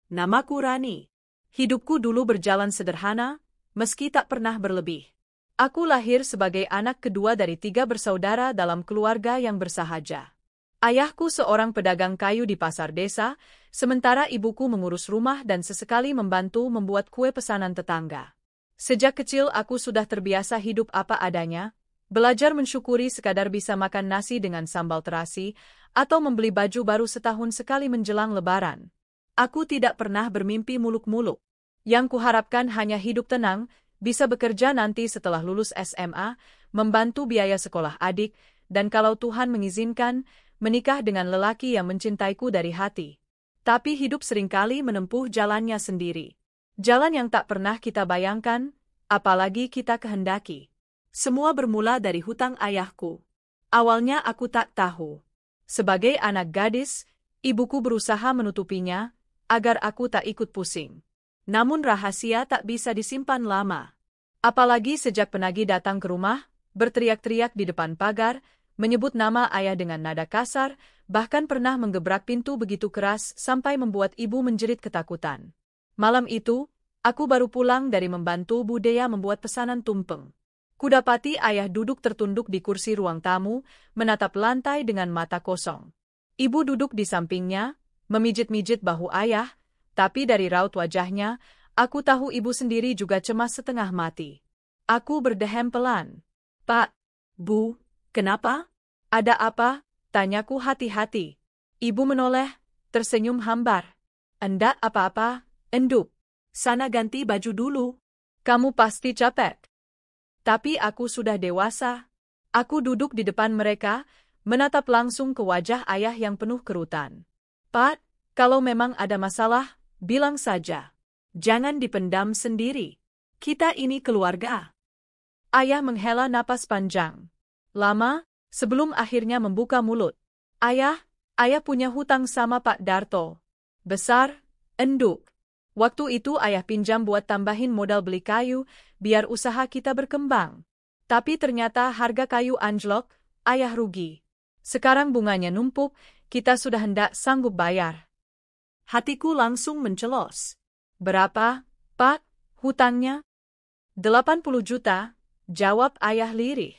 Namaku Rani. Hidupku dulu berjalan sederhana, meski tak pernah berlebih. Aku lahir sebagai anak kedua dari 3 bersaudara dalam keluarga yang bersahaja. Ayahku seorang pedagang kayu di pasar desa, sementara ibuku mengurus rumah dan sesekali membantu membuat kue pesanan tetangga. Sejak kecil aku sudah terbiasa hidup apa adanya, belajar mensyukuri sekadar bisa makan nasi dengan sambal terasi, atau membeli baju baru setahun sekali menjelang Lebaran. Aku tidak pernah bermimpi muluk-muluk. Yang kuharapkan hanya hidup tenang, bisa bekerja nanti setelah lulus SMA, membantu biaya sekolah adik, dan kalau Tuhan mengizinkan, menikah dengan lelaki yang mencintaiku dari hati. Tapi hidup seringkali menempuh jalannya sendiri. Jalan yang tak pernah kita bayangkan, apalagi kita kehendaki. Semua bermula dari hutang ayahku. Awalnya aku tak tahu. Sebagai anak gadis, ibuku berusaha menutupinya, agar aku tak ikut pusing. Namun rahasia tak bisa disimpan lama. Apalagi sejak penagih datang ke rumah, berteriak-teriak di depan pagar, menyebut nama ayah dengan nada kasar, bahkan pernah menggebrak pintu begitu keras sampai membuat ibu menjerit ketakutan. Malam itu, aku baru pulang dari membantu Bu Dea membuat pesanan tumpeng. Kudapati ayah duduk tertunduk di kursi ruang tamu, menatap lantai dengan mata kosong. Ibu duduk di sampingnya, memijit-mijit bahu ayah, tapi dari raut wajahnya, aku tahu ibu sendiri juga cemas setengah mati. Aku berdehem pelan. Pak, Bu, kenapa? Ada apa? Tanyaku hati-hati. Ibu menoleh, tersenyum hambar. Endak apa-apa, enduk. Sana ganti baju dulu. Kamu pasti capek. Tapi aku sudah dewasa. Aku duduk di depan mereka, menatap langsung ke wajah ayah yang penuh kerutan. Pak, kalau memang ada masalah, bilang saja. Jangan dipendam sendiri. Kita ini keluarga. Ayah menghela napas panjang. Lama, sebelum akhirnya membuka mulut. Ayah punya hutang sama Pak Darto. Besar, enduk. Waktu itu ayah pinjam buat tambahin modal beli kayu, biar usaha kita berkembang. Tapi ternyata harga kayu anjlok, ayah rugi. Sekarang bunganya numpuk, kita sudah hendak sanggup bayar. Hatiku langsung mencelos. Berapa, Pak, hutangnya? 80 juta, jawab ayah lirih.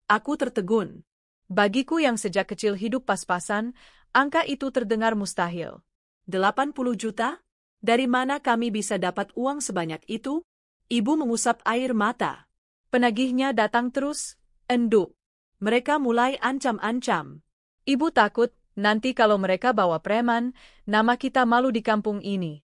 Aku tertegun. Bagiku yang sejak kecil hidup pas-pasan, angka itu terdengar mustahil. 80 juta? Dari mana kami bisa dapat uang sebanyak itu? Ibu mengusap air mata. Penagihnya datang terus, enduk. Mereka mulai ancam-ancam. Ibu takut, nanti kalau mereka bawa preman, nama kita malu di kampung ini.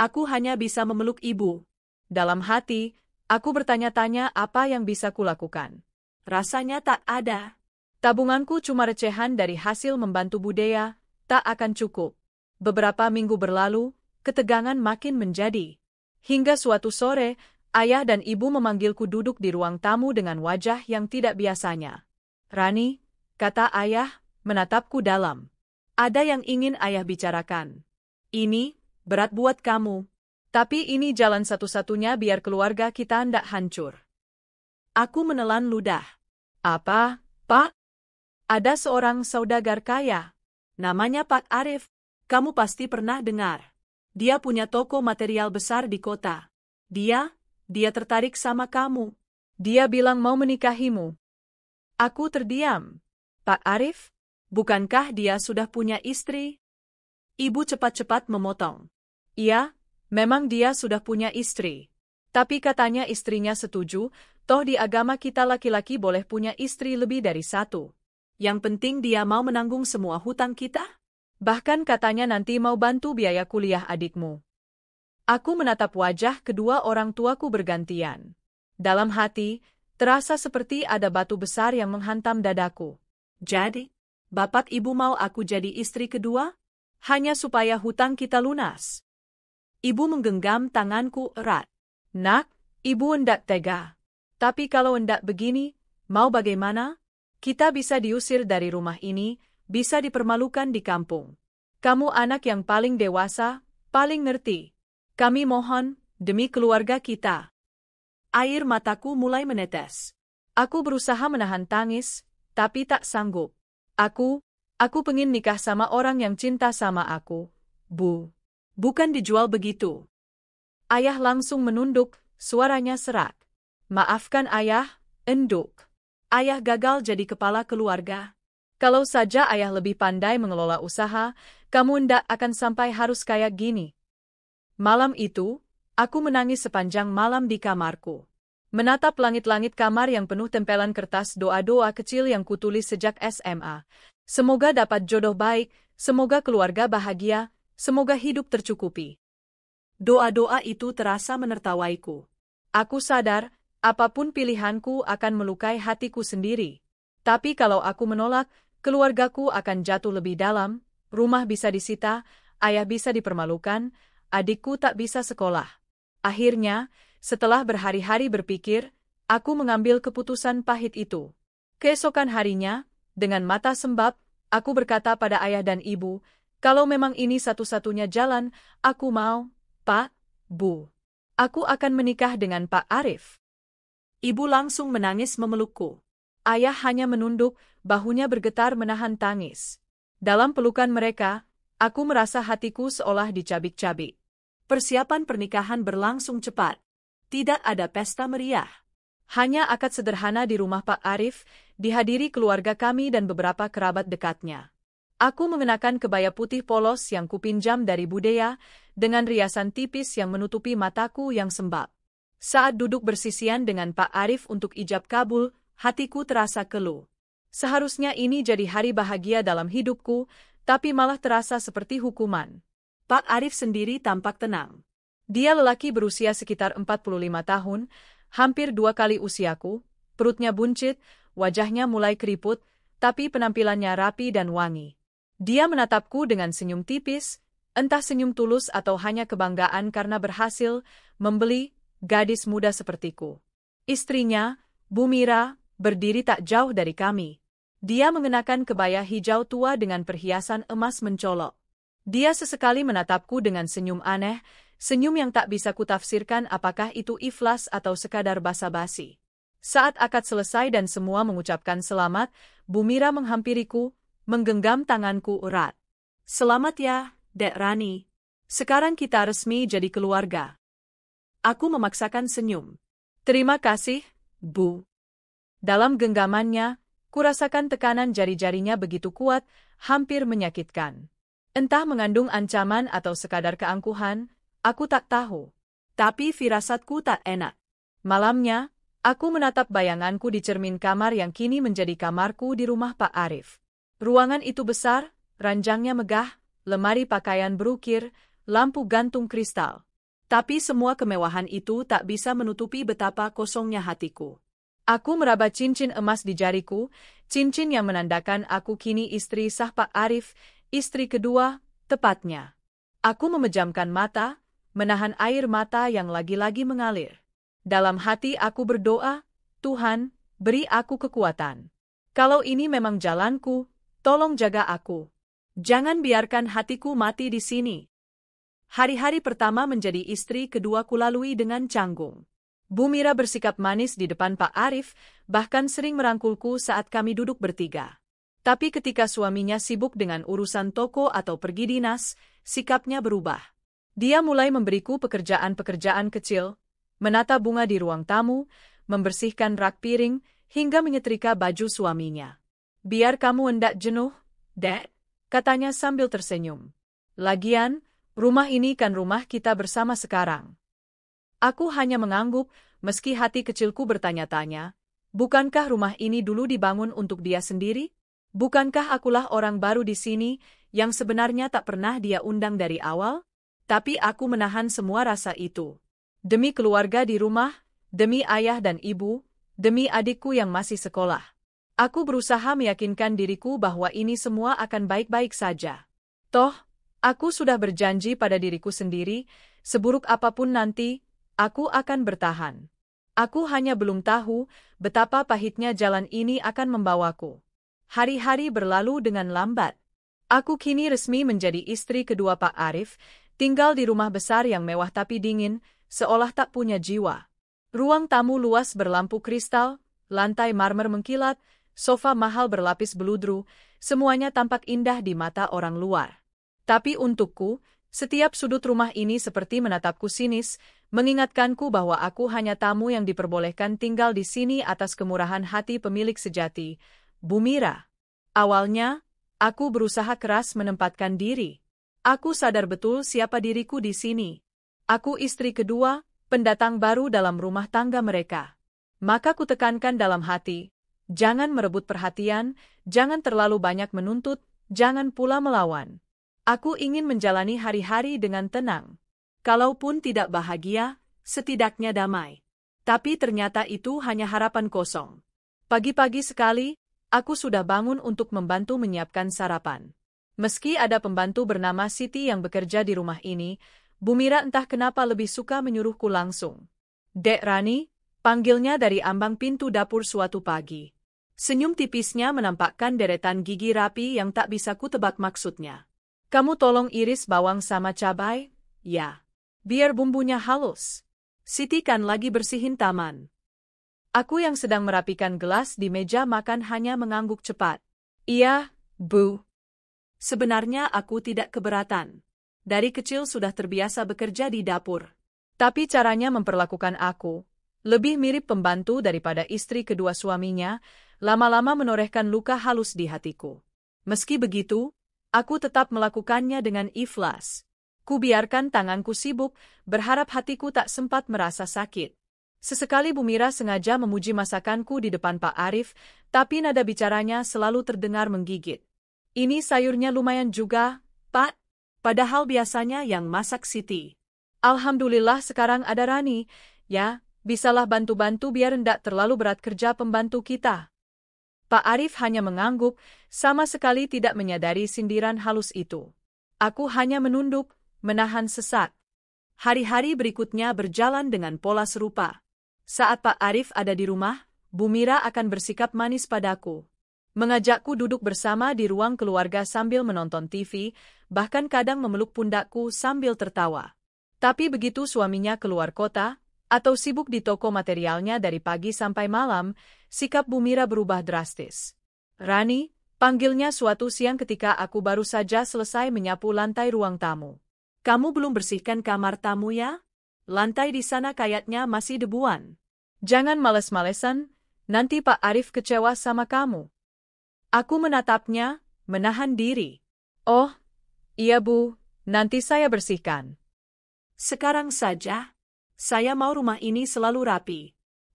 Aku hanya bisa memeluk ibu. Dalam hati, aku bertanya-tanya apa yang bisa kulakukan. Rasanya tak ada. Tabunganku cuma recehan dari hasil membantu Bu Dea, tak akan cukup. Beberapa minggu berlalu, ketegangan makin menjadi. Hingga suatu sore, ayah dan ibu memanggilku duduk di ruang tamu dengan wajah yang tidak biasanya. Rani, kata ayah, menatapku dalam. Ada yang ingin ayah bicarakan. Ini berat buat kamu. Tapi ini jalan satu-satunya biar keluarga kita ndak hancur. Aku menelan ludah. Apa, Pak? Ada seorang saudagar kaya. Namanya Pak Arif. Kamu pasti pernah dengar. Dia punya toko material besar di kota. Dia tertarik sama kamu. Dia bilang mau menikahimu. Aku terdiam. Pak Arif? Bukankah dia sudah punya istri? Ibu cepat-cepat memotong. Iya, memang dia sudah punya istri. Tapi katanya istrinya setuju, toh di agama kita laki-laki boleh punya istri lebih dari satu. Yang penting dia mau menanggung semua hutang kita. Bahkan katanya nanti mau bantu biaya kuliah adikmu. Aku menatap wajah kedua orang tuaku bergantian. Dalam hati, terasa seperti ada batu besar yang menghantam dadaku. Jadi, bapak ibu mau aku jadi istri kedua? Hanya supaya hutang kita lunas. Ibu menggenggam tanganku erat. Nak, ibu hendak tega. Tapi kalau hendak begini, mau bagaimana? Kita bisa diusir dari rumah ini, bisa dipermalukan di kampung. Kamu anak yang paling dewasa, paling ngerti. Kami mohon, demi keluarga kita. Air mataku mulai menetes. Aku berusaha menahan tangis, tapi tak sanggup. Aku pengen nikah sama orang yang cinta sama aku, Bu. Bukan dijual begitu. Ayah langsung menunduk, suaranya serak. Maafkan ayah, enduk. Ayah gagal jadi kepala keluarga. Kalau saja ayah lebih pandai mengelola usaha, kamu ndak akan sampai harus kayak gini. Malam itu, aku menangis sepanjang malam di kamarku. Menatap langit-langit kamar yang penuh tempelan kertas doa-doa kecil yang kutulis sejak SMA. Semoga dapat jodoh baik, semoga keluarga bahagia, semoga hidup tercukupi. Doa-doa itu terasa menertawaiku. Aku sadar, apapun pilihanku akan melukai hatiku sendiri. Tapi kalau aku menolak, keluargaku akan jatuh lebih dalam, rumah bisa disita, ayah bisa dipermalukan, adikku tak bisa sekolah. Akhirnya, setelah berhari-hari berpikir, aku mengambil keputusan pahit itu. Keesokan harinya, dengan mata sembab, aku berkata pada ayah dan ibu, kalau memang ini satu-satunya jalan, aku mau, Pak, Bu. Aku akan menikah dengan Pak Arif. Ibu langsung menangis memelukku. Ayah hanya menunduk, bahunya bergetar menahan tangis. Dalam pelukan mereka, aku merasa hatiku seolah dicabik-cabik. Persiapan pernikahan berlangsung cepat. Tidak ada pesta meriah. Hanya akad sederhana di rumah Pak Arif, dihadiri keluarga kami dan beberapa kerabat dekatnya. Aku mengenakan kebaya putih polos yang kupinjam dari Budaya, dengan riasan tipis yang menutupi mataku yang sembab. Saat duduk bersisian dengan Pak Arif untuk ijab kabul, hatiku terasa keluh. Seharusnya ini jadi hari bahagia dalam hidupku, tapi malah terasa seperti hukuman. Pak Arif sendiri tampak tenang. Dia lelaki berusia sekitar 45 tahun, hampir 2 kali usiaku, perutnya buncit, wajahnya mulai keriput, tapi penampilannya rapi dan wangi. Dia menatapku dengan senyum tipis, entah senyum tulus atau hanya kebanggaan karena berhasil membeli gadis muda sepertiku. Istrinya, Bu Mira, berdiri tak jauh dari kami. Dia mengenakan kebaya hijau tua dengan perhiasan emas mencolok. Dia sesekali menatapku dengan senyum aneh, senyum yang tak bisa kutafsirkan apakah itu ikhlas atau sekadar basa-basi. Saat akad selesai dan semua mengucapkan selamat, Bu Mira menghampiriku, menggenggam tanganku erat. Selamat ya, Dek Rani. Sekarang kita resmi jadi keluarga. Aku memaksakan senyum. Terima kasih, Bu. Dalam genggamannya, kurasakan tekanan jari-jarinya begitu kuat, hampir menyakitkan. Entah mengandung ancaman atau sekadar keangkuhan, aku tak tahu. Tapi firasatku tak enak. Malamnya, aku menatap bayanganku di cermin kamar yang kini menjadi kamarku di rumah Pak Arif. Ruangan itu besar, ranjangnya megah, lemari pakaian berukir, lampu gantung kristal. Tapi semua kemewahan itu tak bisa menutupi betapa kosongnya hatiku. Aku meraba cincin emas di jariku, cincin yang menandakan aku kini istri sah Pak Arif, istri kedua, tepatnya. Aku memejamkan mata, menahan air mata yang lagi-lagi mengalir. Dalam hati aku berdoa, Tuhan, beri aku kekuatan. Kalau ini memang jalanku, tolong jaga aku. Jangan biarkan hatiku mati di sini. Hari-hari pertama menjadi istri kedua kulalui dengan canggung. Bu Mira bersikap manis di depan Pak Arif, bahkan sering merangkulku saat kami duduk bertiga. Tapi ketika suaminya sibuk dengan urusan toko atau pergi dinas, sikapnya berubah. Dia mulai memberiku pekerjaan-pekerjaan kecil, menata bunga di ruang tamu, membersihkan rak piring, hingga menyetrika baju suaminya. Biar kamu hendak jenuh, Dek, katanya sambil tersenyum. Lagian, rumah ini kan rumah kita bersama sekarang. Aku hanya mengangguk, meski hati kecilku bertanya-tanya, bukankah rumah ini dulu dibangun untuk dia sendiri? Bukankah akulah orang baru di sini, yang sebenarnya tak pernah dia undang dari awal? Tapi aku menahan semua rasa itu. Demi keluarga di rumah, demi ayah dan ibu, demi adikku yang masih sekolah. Aku berusaha meyakinkan diriku bahwa ini semua akan baik-baik saja. Toh, aku sudah berjanji pada diriku sendiri, seburuk apapun nanti, aku akan bertahan. Aku hanya belum tahu betapa pahitnya jalan ini akan membawaku. Hari-hari berlalu dengan lambat. Aku kini resmi menjadi istri kedua Pak Arif, tinggal di rumah besar yang mewah tapi dingin, seolah tak punya jiwa. Ruang tamu luas berlampu kristal, lantai marmer mengkilat, sofa mahal berlapis beludru, semuanya tampak indah di mata orang luar. Tapi untukku, Setiap sudut rumah ini seperti menatapku sinis, mengingatkanku bahwa aku hanya tamu yang diperbolehkan tinggal di sini atas kemurahan hati pemilik sejati, Bu Mira. Awalnya, aku berusaha keras menempatkan diri. Aku sadar betul siapa diriku di sini. Aku istri kedua, pendatang baru dalam rumah tangga mereka. Maka kutekankan dalam hati, jangan merebut perhatian, jangan terlalu banyak menuntut, jangan pula melawan. Aku ingin menjalani hari-hari dengan tenang. Kalaupun tidak bahagia, setidaknya damai. Tapi ternyata itu hanya harapan kosong. Pagi-pagi sekali, aku sudah bangun untuk membantu menyiapkan sarapan. Meski ada pembantu bernama Siti yang bekerja di rumah ini, Bu Mira entah kenapa lebih suka menyuruhku langsung. "Dek Rani," panggilnya dari ambang pintu dapur suatu pagi. Senyum tipisnya menampakkan deretan gigi rapi yang tak bisa kutebak maksudnya. "Kamu tolong iris bawang sama cabai, ya. Biar bumbunya halus. Siti kan lagi bersihin taman." Aku yang sedang merapikan gelas di meja makan hanya mengangguk cepat. "Iya, Bu." Sebenarnya aku tidak keberatan. Dari kecil sudah terbiasa bekerja di dapur. Tapi caranya memperlakukan aku, lebih mirip pembantu daripada istri kedua suaminya, lama-lama menorehkan luka halus di hatiku. Meski begitu, aku tetap melakukannya dengan ikhlas. Kubiarkan tanganku sibuk, berharap hatiku tak sempat merasa sakit. Sesekali Bu Mira sengaja memuji masakanku di depan Pak Arif, tapi nada bicaranya selalu terdengar menggigit. "Ini sayurnya lumayan juga, Pak." Padahal biasanya yang masak Siti. "Alhamdulillah sekarang ada Rani, ya, bisalah bantu-bantu biar ndak terlalu berat kerja pembantu kita." Pak Arif hanya mengangguk, sama sekali tidak menyadari sindiran halus itu. Aku hanya menunduk, menahan sesak. Hari-hari berikutnya berjalan dengan pola serupa. Saat Pak Arif ada di rumah, Bu Mira akan bersikap manis padaku. Mengajakku duduk bersama di ruang keluarga sambil menonton TV, bahkan kadang memeluk pundakku sambil tertawa. Tapi begitu suaminya keluar kota, atau sibuk di toko materialnya dari pagi sampai malam, sikap Bu Mira berubah drastis. "Rani," panggilnya suatu siang ketika aku baru saja selesai menyapu lantai ruang tamu. "Kamu belum bersihkan kamar tamu ya? Lantai di sana kayaknya masih debuan. Jangan males-malesan, nanti Pak Arif kecewa sama kamu." Aku menatapnya, menahan diri. "Oh, iya Bu, nanti saya bersihkan. Sekarang saja, saya mau rumah ini selalu rapi.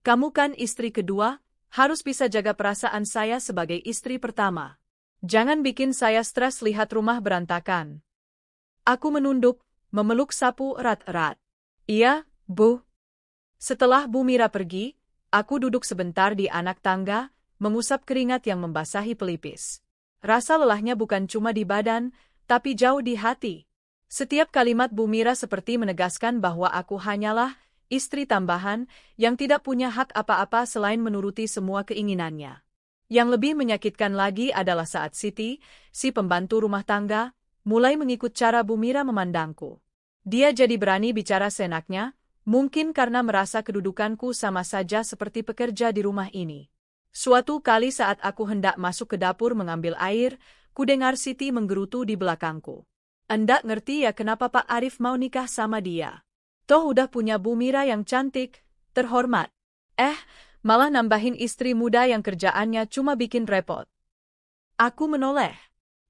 Kamu kan istri kedua, harus bisa jaga perasaan saya sebagai istri pertama. Jangan bikin saya stres lihat rumah berantakan." Aku menunduk, memeluk sapu erat-erat. "Iya, Bu." Setelah Bu Mira pergi, aku duduk sebentar di anak tangga, mengusap keringat yang membasahi pelipis. Rasa lelahnya bukan cuma di badan, tapi jauh di hati. Setiap kalimat Bu Mira seperti menegaskan bahwa aku hanyalah istri tambahan yang tidak punya hak apa-apa selain menuruti semua keinginannya. Yang lebih menyakitkan lagi adalah saat Siti, si pembantu rumah tangga, mulai mengikut cara Bu Mira memandangku. Dia jadi berani bicara seenaknya, mungkin karena merasa kedudukanku sama saja seperti pekerja di rumah ini. Suatu kali saat aku hendak masuk ke dapur mengambil air, kudengar Siti menggerutu di belakangku. "Endak ngerti ya kenapa Pak Arif mau nikah sama dia. Toh udah punya Bu Mira yang cantik, terhormat. Malah nambahin istri muda yang kerjaannya cuma bikin repot." Aku menoleh.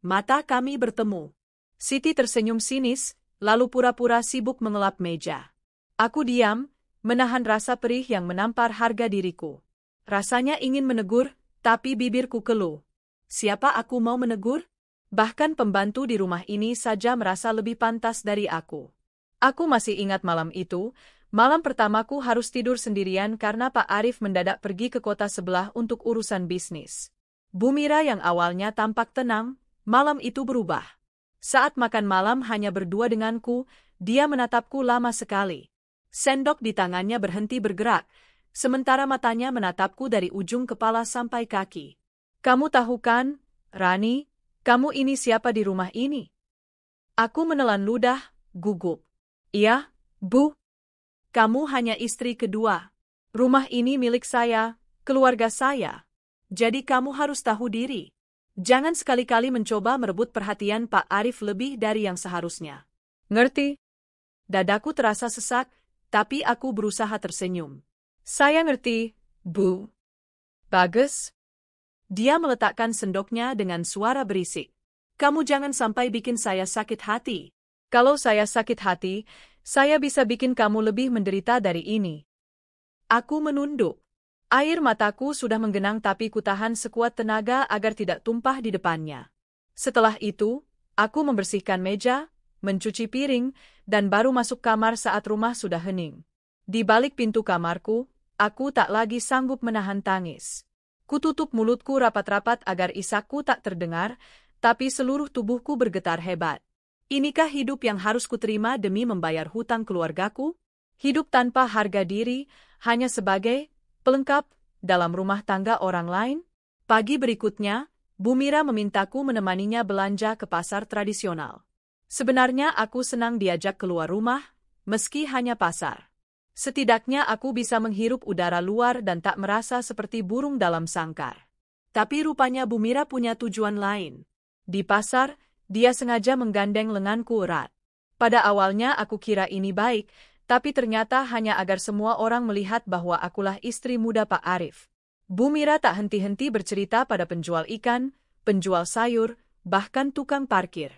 Mata kami bertemu. Siti tersenyum sinis, lalu pura-pura sibuk mengelap meja. Aku diam, menahan rasa perih yang menampar harga diriku. Rasanya ingin menegur, tapi bibirku keluh. Siapa aku mau menegur? Bahkan pembantu di rumah ini saja merasa lebih pantas dari aku. Aku masih ingat malam itu, malam pertamaku harus tidur sendirian karena Pak Arif mendadak pergi ke kota sebelah untuk urusan bisnis. Bu Mira yang awalnya tampak tenang, malam itu berubah. Saat makan malam hanya berdua denganku, dia menatapku lama sekali. Sendok di tangannya berhenti bergerak, sementara matanya menatapku dari ujung kepala sampai kaki. "Kamu tahu kan, Rani, kamu ini siapa di rumah ini?" Aku menelan ludah, gugup. "Iya, Bu. Kamu hanya istri kedua. Rumah ini milik saya, keluarga saya. Jadi kamu harus tahu diri. Jangan sekali-kali mencoba merebut perhatian Pak Arif lebih dari yang seharusnya." Ngerti? Dadaku terasa sesak, tapi aku berusaha tersenyum. Saya ngerti, Bu. Bagus. Dia meletakkan sendoknya dengan suara berisik. Kamu jangan sampai bikin saya sakit hati. Kalau saya sakit hati, saya bisa bikin kamu lebih menderita dari ini. Aku menunduk. Air mataku sudah menggenang tapi kutahan sekuat tenaga agar tidak tumpah di depannya. Setelah itu, aku membersihkan meja, mencuci piring, dan baru masuk kamar saat rumah sudah hening. Di balik pintu kamarku, aku tak lagi sanggup menahan tangis. Kututup mulutku rapat-rapat agar isakku tak terdengar, tapi seluruh tubuhku bergetar hebat. Inikah hidup yang harus kuterima demi membayar hutang keluargaku? Hidup tanpa harga diri, hanya sebagai pelengkap dalam rumah tangga orang lain? Pagi berikutnya, Bu Mira memintaku menemaninya belanja ke pasar tradisional. Sebenarnya aku senang diajak keluar rumah, meski hanya pasar. Setidaknya aku bisa menghirup udara luar dan tak merasa seperti burung dalam sangkar. Tapi rupanya Bu Mira punya tujuan lain. Di pasar, dia sengaja menggandeng lenganku erat. Pada awalnya aku kira ini baik, tapi ternyata hanya agar semua orang melihat bahwa akulah istri muda Pak Arif. Bu Mira tak henti-henti bercerita pada penjual ikan, penjual sayur, bahkan tukang parkir.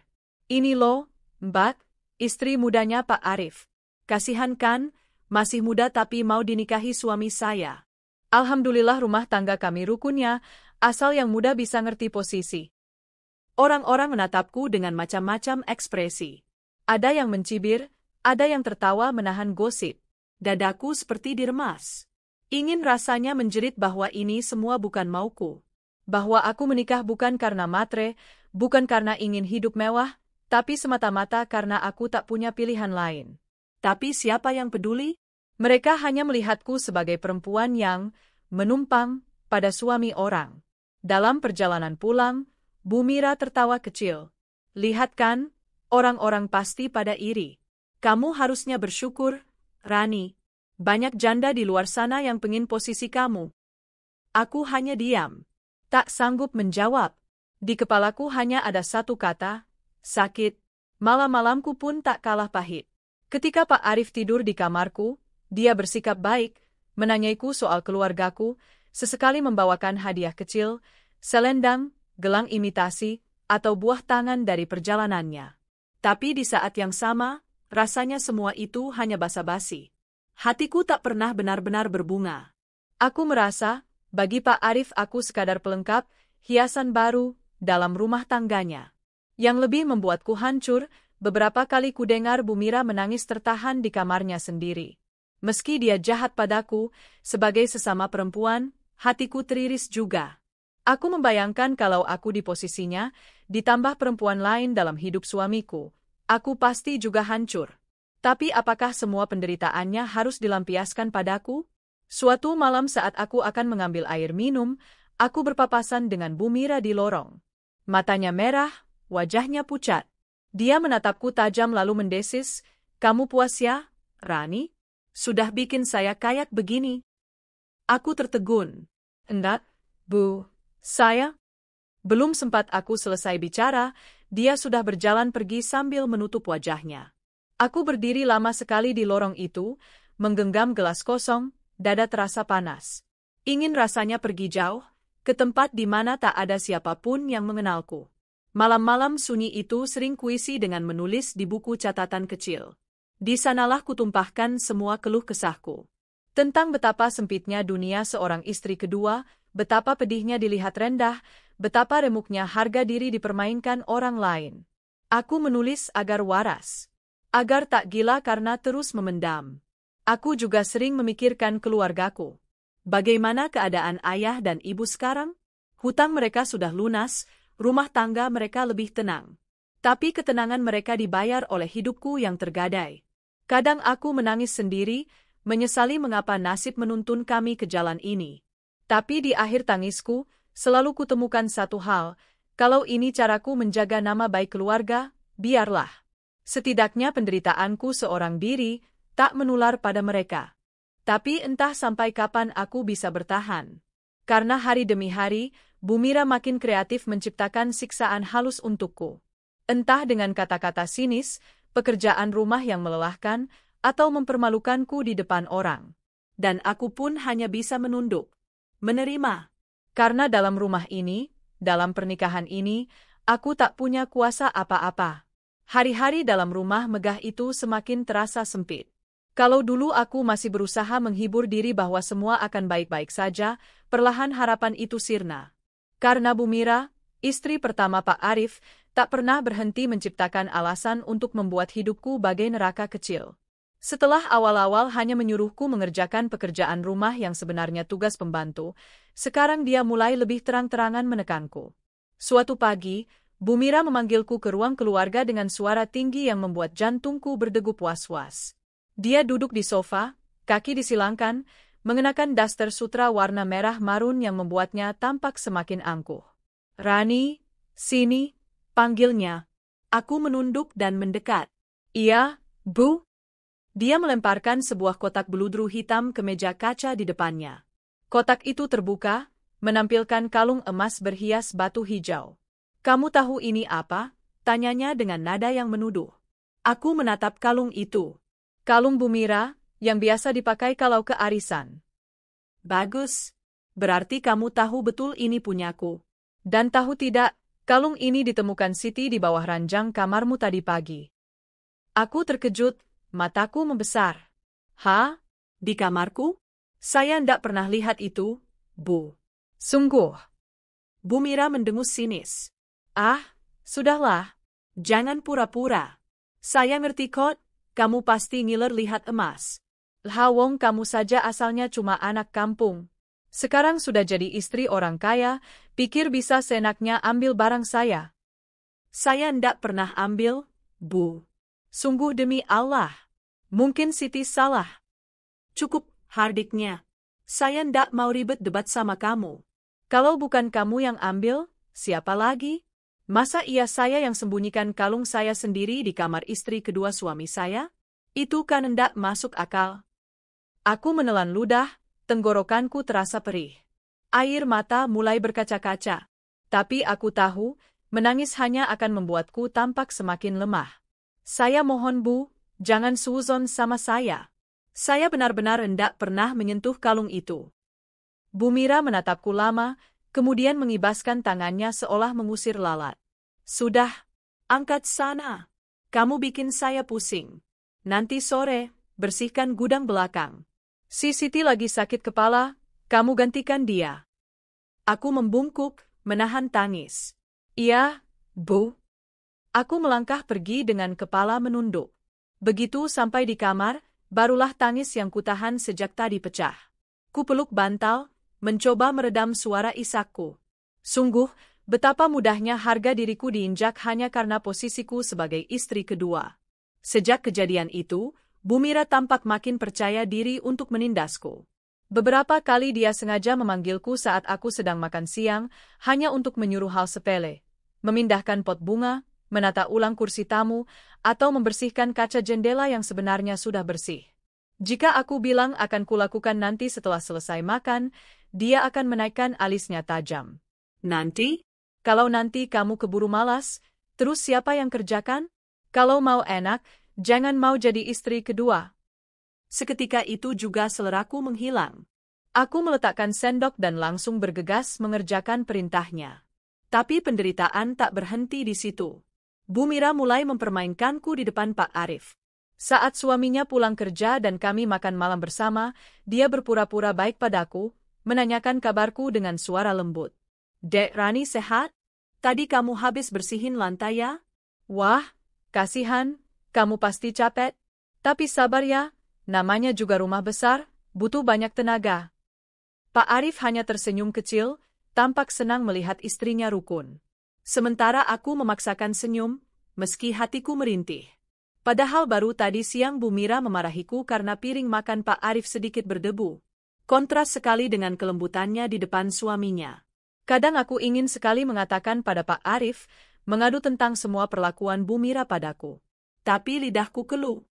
Ini loh, Mbak, istri mudanya Pak Arif. Kasihan kan? Masih muda tapi mau dinikahi suami saya. Alhamdulillah rumah tangga kami rukunnya, asal yang muda bisa ngerti posisi. Orang-orang menatapku dengan macam-macam ekspresi. Ada yang mencibir, ada yang tertawa menahan gosip. Dadaku seperti diremas. Ingin rasanya menjerit bahwa ini semua bukan mauku. Bahwa aku menikah bukan karena matre, bukan karena ingin hidup mewah, tapi semata-mata karena aku tak punya pilihan lain. Tapi siapa yang peduli? Mereka hanya melihatku sebagai perempuan yang menumpang pada suami orang. Dalam perjalanan pulang, Bu Mira tertawa kecil. Lihat kan, orang-orang pasti pada iri. Kamu harusnya bersyukur, Rani. Banyak janda di luar sana yang pengin posisi kamu. Aku hanya diam. Tak sanggup menjawab. Di kepalaku hanya ada satu kata, sakit. Malam-malamku pun tak kalah pahit. Ketika Pak Arif tidur di kamarku, dia bersikap baik, menanyaiku soal keluargaku, sesekali membawakan hadiah kecil, selendang, gelang imitasi, atau buah tangan dari perjalanannya. Tapi di saat yang sama, rasanya semua itu hanya basa-basi. Hatiku tak pernah benar-benar berbunga. Aku merasa, bagi Pak Arif aku sekadar pelengkap, hiasan baru, dalam rumah tangganya. Yang lebih membuatku hancur, beberapa kali kudengar Bu Mira menangis tertahan di kamarnya sendiri. Meski dia jahat padaku, sebagai sesama perempuan, hatiku teriris juga. Aku membayangkan kalau aku di posisinya, ditambah perempuan lain dalam hidup suamiku, aku pasti juga hancur. Tapi apakah semua penderitaannya harus dilampiaskan padaku? Suatu malam saat aku akan mengambil air minum, aku berpapasan dengan Bu Mira di lorong. Matanya merah, wajahnya pucat. Dia menatapku tajam lalu mendesis, "Kamu puas ya, Rani? Sudah bikin saya kayak begini." Aku tertegun. "Enggak, Bu. Saya..." Belum sempat aku selesai bicara, dia sudah berjalan pergi sambil menutup wajahnya. Aku berdiri lama sekali di lorong itu, menggenggam gelas kosong, dada terasa panas. Ingin rasanya pergi jauh, ke tempat di mana tak ada siapapun yang mengenalku. Malam-malam sunyi itu sering kuisi dengan menulis di buku catatan kecil. Di sanalah kutumpahkan semua keluh kesahku. Tentang betapa sempitnya dunia seorang istri kedua, betapa pedihnya dilihat rendah, betapa remuknya harga diri dipermainkan orang lain. Aku menulis agar waras. Agar tak gila karena terus memendam. Aku juga sering memikirkan keluargaku. Bagaimana keadaan ayah dan ibu sekarang? Hutang mereka sudah lunas, rumah tangga mereka lebih tenang. Tapi ketenangan mereka dibayar oleh hidupku yang tergadai. Kadang aku menangis sendiri, menyesali mengapa nasib menuntun kami ke jalan ini. Tapi di akhir tangisku, selalu kutemukan satu hal, kalau ini caraku menjaga nama baik keluarga, biarlah. Setidaknya penderitaanku seorang diri, tak menular pada mereka. Tapi entah sampai kapan aku bisa bertahan. Karena hari demi hari, Bu Mira makin kreatif menciptakan siksaan halus untukku. Entah dengan kata-kata sinis, pekerjaan rumah yang melelahkan, atau mempermalukanku di depan orang. Dan aku pun hanya bisa menunduk. Menerima. Karena dalam rumah ini, dalam pernikahan ini, aku tak punya kuasa apa-apa. Hari-hari dalam rumah megah itu semakin terasa sempit. Kalau dulu aku masih berusaha menghibur diri bahwa semua akan baik-baik saja, perlahan harapan itu sirna. Karena Bu Mira, istri pertama Pak Arif, tak pernah berhenti menciptakan alasan untuk membuat hidupku bagai neraka kecil. Setelah awal-awal hanya menyuruhku mengerjakan pekerjaan rumah yang sebenarnya tugas pembantu, sekarang dia mulai lebih terang-terangan menekanku. Suatu pagi, Bu Mira memanggilku ke ruang keluarga dengan suara tinggi yang membuat jantungku berdegup was-was. Dia duduk di sofa, kaki disilangkan, mengenakan daster sutra warna merah marun yang membuatnya tampak semakin angkuh. "Rani, sini," panggilnya. Aku menunduk dan mendekat. "Iya, Bu." Dia melemparkan sebuah kotak beludru hitam ke meja kaca di depannya. Kotak itu terbuka, menampilkan kalung emas berhias batu hijau. "Kamu tahu ini apa?" tanyanya dengan nada yang menuduh. Aku menatap kalung itu. Kalung Bu Mira, yang biasa dipakai kalau ke arisan. "Bagus. Berarti kamu tahu betul ini punyaku. Dan tahu tidak, kalung ini ditemukan Siti di bawah ranjang kamarmu tadi pagi." Aku terkejut. Mataku membesar. "Hah? Di kamarku? Saya ndak pernah lihat itu, Bu." "Sungguh?" Bu Mira mendengus sinis. "Ah, sudahlah. Jangan pura-pura. Saya ngerti kok, kamu pasti ngiler lihat emas. Wong kamu saja asalnya cuma anak kampung. Sekarang sudah jadi istri orang kaya, pikir bisa seenaknya ambil barang saya." "Saya ndak pernah ambil, Bu. Sungguh demi Allah. Mungkin Siti salah." "Cukup, hardiknya. Saya ndak mau ribet debat sama kamu. Kalau bukan kamu yang ambil, siapa lagi? Masa iya saya yang sembunyikan kalung saya sendiri di kamar istri kedua suami saya? Itu kan ndak masuk akal." Aku menelan ludah, tenggorokanku terasa perih. Air mata mulai berkaca-kaca. Tapi aku tahu, menangis hanya akan membuatku tampak semakin lemah. "Saya mohon Bu, jangan suuzon sama saya. Saya benar-benar hendak pernah menyentuh kalung itu." Bu Mira menatapku lama, kemudian mengibaskan tangannya seolah mengusir lalat. "Sudah, angkat sana. Kamu bikin saya pusing. Nanti sore, bersihkan gudang belakang. Si Siti lagi sakit kepala, kamu gantikan dia." Aku membungkuk, menahan tangis. "Iya, Bu." Aku melangkah pergi dengan kepala menunduk. Begitu sampai di kamar, barulah tangis yang kutahan sejak tadi pecah. Kupeluk bantal, mencoba meredam suara isakku. Sungguh, betapa mudahnya harga diriku diinjak hanya karena posisiku sebagai istri kedua. Sejak kejadian itu, Bu Mira tampak makin percaya diri untuk menindasku. Beberapa kali dia sengaja memanggilku saat aku sedang makan siang, hanya untuk menyuruh hal sepele. Memindahkan pot bunga, menata ulang kursi tamu, atau membersihkan kaca jendela yang sebenarnya sudah bersih. Jika aku bilang akan kulakukan nanti setelah selesai makan, dia akan menaikkan alisnya tajam. "Nanti? Kalau nanti kamu keburu malas, terus siapa yang kerjakan? Kalau mau enak, jangan mau jadi istri kedua." Seketika itu juga seleraku menghilang. Aku meletakkan sendok dan langsung bergegas mengerjakan perintahnya. Tapi penderitaan tak berhenti di situ. Bu Mira mulai mempermainkanku di depan Pak Arif. Saat suaminya pulang kerja dan kami makan malam bersama, dia berpura-pura baik padaku, menanyakan kabarku dengan suara lembut. "Dek Rani sehat? Tadi kamu habis bersihin lantai ya? Wah, kasihan, kamu pasti capek. Tapi sabar ya, namanya juga rumah besar, butuh banyak tenaga." Pak Arif hanya tersenyum kecil, tampak senang melihat istrinya rukun. Sementara aku memaksakan senyum, meski hatiku merintih. Padahal baru tadi siang Bu Mira memarahiku karena piring makan Pak Arif sedikit berdebu. Kontras sekali dengan kelembutannya di depan suaminya. Kadang aku ingin sekali mengatakan pada Pak Arif, mengadu tentang semua perlakuan Bu Mira padaku. Tapi lidahku keluh.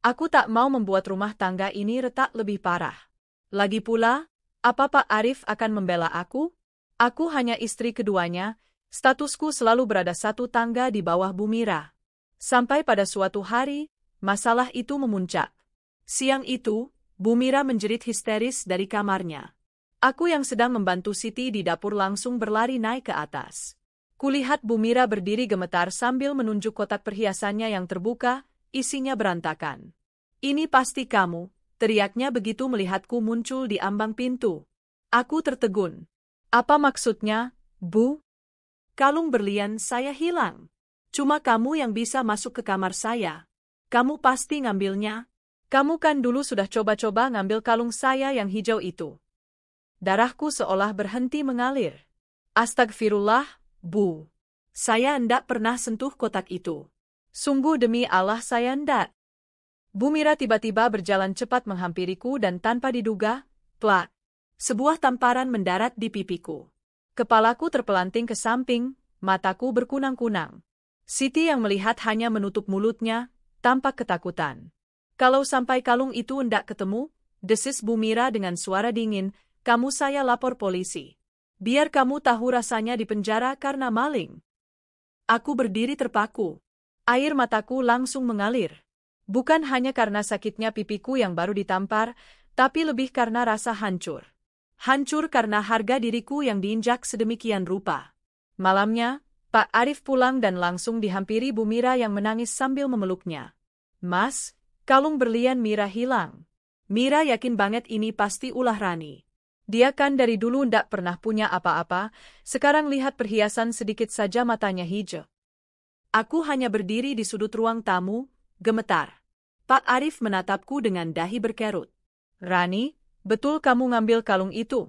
Aku tak mau membuat rumah tangga ini retak lebih parah. Lagi pula, apa Pak Arif akan membela aku? Aku hanya istri keduanya, statusku selalu berada satu tangga di bawah Bu Mira. Sampai pada suatu hari, masalah itu memuncak. Siang itu, Bu Mira menjerit histeris dari kamarnya. Aku yang sedang membantu Siti di dapur langsung berlari naik ke atas. Kulihat Bu Mira berdiri gemetar sambil menunjuk kotak perhiasannya yang terbuka, isinya berantakan. "Ini pasti kamu," teriaknya begitu melihatku muncul di ambang pintu. Aku tertegun. "Apa maksudnya, Bu?" "Kalung berlian saya hilang. Cuma kamu yang bisa masuk ke kamar saya. Kamu pasti ngambilnya. Kamu kan dulu sudah coba-coba ngambil kalung saya yang hijau itu." Darahku seolah berhenti mengalir. "Astagfirullah, Bu. Saya ndak pernah sentuh kotak itu. Sungguh demi Allah saya ndak." Bu Mira tiba-tiba berjalan cepat menghampiriku dan tanpa diduga, plak, sebuah tamparan mendarat di pipiku. Kepalaku terpelanting ke samping, mataku berkunang-kunang. Siti yang melihat hanya menutup mulutnya, tampak ketakutan. "Kalau sampai kalung itu ndak ketemu," desis Bu Mira dengan suara dingin, "kamu saya lapor polisi. Biar kamu tahu rasanya di penjara karena maling." Aku berdiri terpaku. Air mataku langsung mengalir. Bukan hanya karena sakitnya pipiku yang baru ditampar, tapi lebih karena rasa hancur. Hancur karena harga diriku yang diinjak sedemikian rupa. Malamnya, Pak Arif pulang dan langsung dihampiri Bu Mira yang menangis sambil memeluknya. "Mas, kalung berlian Mira hilang." Mira yakin banget ini pasti ulah Rani. Dia kan dari dulu ndak pernah punya apa-apa, sekarang lihat perhiasan sedikit saja matanya hijau. Aku hanya berdiri di sudut ruang tamu, gemetar. Pak Arif menatapku dengan dahi berkerut. "Rani, betul kamu ngambil kalung itu?"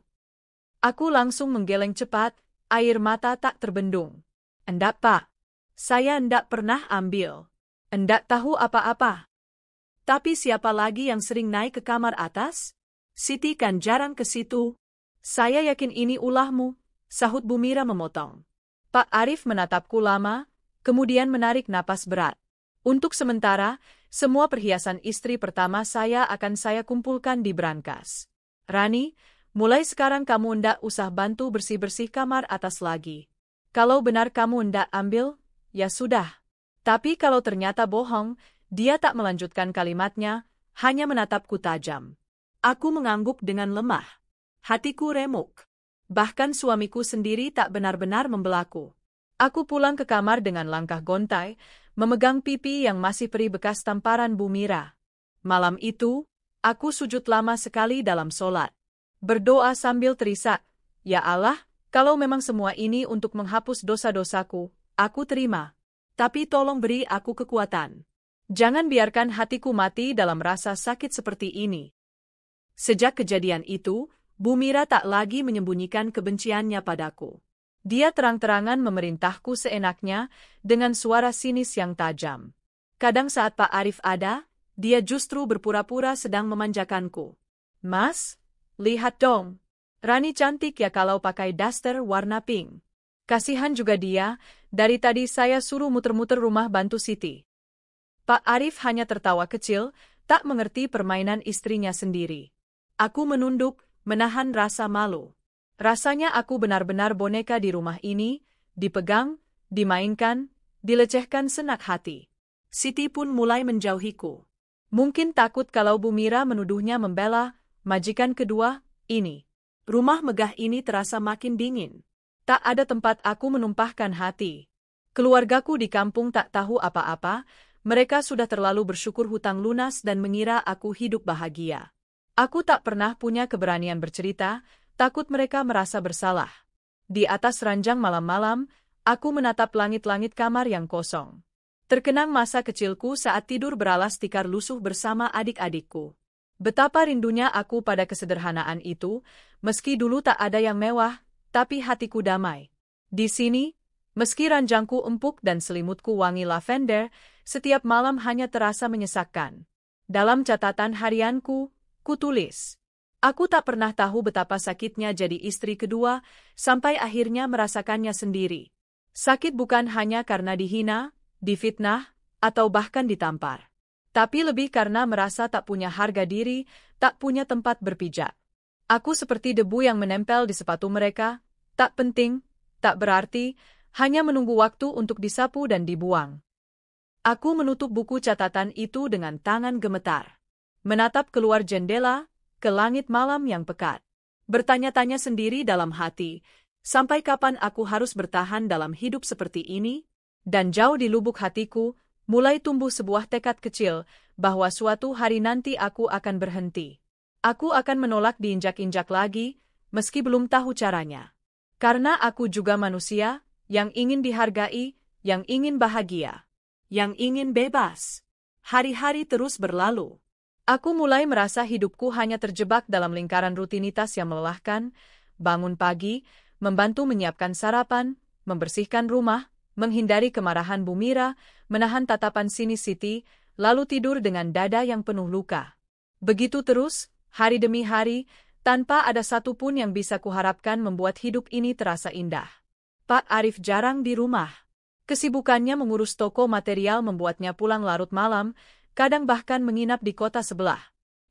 Aku langsung menggeleng cepat, air mata tak terbendung. "Endak, Pak. Saya ndak pernah ambil. Endak tahu apa-apa." "Tapi siapa lagi yang sering naik ke kamar atas? Siti kan jarang ke situ." "Saya yakin ini ulahmu," sahut Bu Mira memotong. Pak Arif menatapku lama, kemudian menarik napas berat. "Untuk sementara, semua perhiasan istri pertama saya akan saya kumpulkan di brankas. Rani, mulai sekarang kamu ndak usah bantu bersih-bersih kamar atas lagi. Kalau benar kamu ndak ambil, ya sudah." Tapi kalau ternyata bohong, dia tak melanjutkan kalimatnya, hanya menatapku tajam. Aku mengangguk dengan lemah. Hatiku remuk. Bahkan suamiku sendiri tak benar-benar membelaku. Aku pulang ke kamar dengan langkah gontai, memegang pipi yang masih perih bekas tamparan Bu Mira. Malam itu, aku sujud lama sekali dalam solat. Berdoa sambil terisak, "Ya Allah, kalau memang semua ini untuk menghapus dosa-dosaku, aku terima. Tapi tolong beri aku kekuatan. Jangan biarkan hatiku mati dalam rasa sakit seperti ini." Sejak kejadian itu, Bu Mira tak lagi menyembunyikan kebenciannya padaku. Dia terang-terangan memerintahku seenaknya, dengan suara sinis yang tajam. Kadang saat Pak Arif ada, dia justru berpura-pura sedang memanjakanku. "Mas, lihat dong. Rani cantik ya kalau pakai daster warna pink. Kasihan juga dia, dari tadi saya suruh muter-muter rumah bantu Siti." Pak Arif hanya tertawa kecil, tak mengerti permainan istrinya sendiri. Aku menunduk, menahan rasa malu. Rasanya aku benar-benar boneka di rumah ini, dipegang, dimainkan, dilecehkan senak hati. Siti pun mulai menjauhiku. Mungkin takut kalau Bu Mira menuduhnya membela majikan kedua ini. Rumah megah ini terasa makin dingin. Tak ada tempat aku menumpahkan hati. Keluargaku di kampung tak tahu apa-apa, mereka sudah terlalu bersyukur hutang lunas dan mengira aku hidup bahagia. Aku tak pernah punya keberanian bercerita, takut mereka merasa bersalah. Di atas ranjang malam-malam, aku menatap langit-langit kamar yang kosong. Terkenang masa kecilku saat tidur beralas tikar lusuh bersama adik-adikku. Betapa rindunya aku pada kesederhanaan itu, meski dulu tak ada yang mewah, tapi hatiku damai. Di sini, meski ranjangku empuk dan selimutku wangi lavender, setiap malam hanya terasa menyesakkan. Dalam catatan harianku, kutulis, "Aku tak pernah tahu betapa sakitnya jadi istri kedua, sampai akhirnya merasakannya sendiri. Sakit bukan hanya karena dihina, difitnah, atau bahkan ditampar. Tapi lebih karena merasa tak punya harga diri, tak punya tempat berpijak. Aku seperti debu yang menempel di sepatu mereka, tak penting, tak berarti, hanya menunggu waktu untuk disapu dan dibuang." Aku menutup buku catatan itu dengan tangan gemetar. Menatap keluar jendela, ke langit malam yang pekat. Bertanya-tanya sendiri dalam hati, sampai kapan aku harus bertahan dalam hidup seperti ini? Dan jauh di lubuk hatiku, mulai tumbuh sebuah tekad kecil, bahwa suatu hari nanti aku akan berhenti. Aku akan menolak diinjak-injak lagi, meski belum tahu caranya. Karena aku juga manusia, yang ingin dihargai, yang ingin bahagia, yang ingin bebas. Hari-hari terus berlalu. Aku mulai merasa hidupku hanya terjebak dalam lingkaran rutinitas yang melelahkan, bangun pagi, membantu menyiapkan sarapan, membersihkan rumah, menghindari kemarahan Bu Mira, menahan tatapan sinis Siti, lalu tidur dengan dada yang penuh luka. Begitu terus, hari demi hari, tanpa ada satupun yang bisa kuharapkan membuat hidup ini terasa indah. Pak Arif jarang di rumah. Kesibukannya mengurus toko material membuatnya pulang larut malam, kadang bahkan menginap di kota sebelah.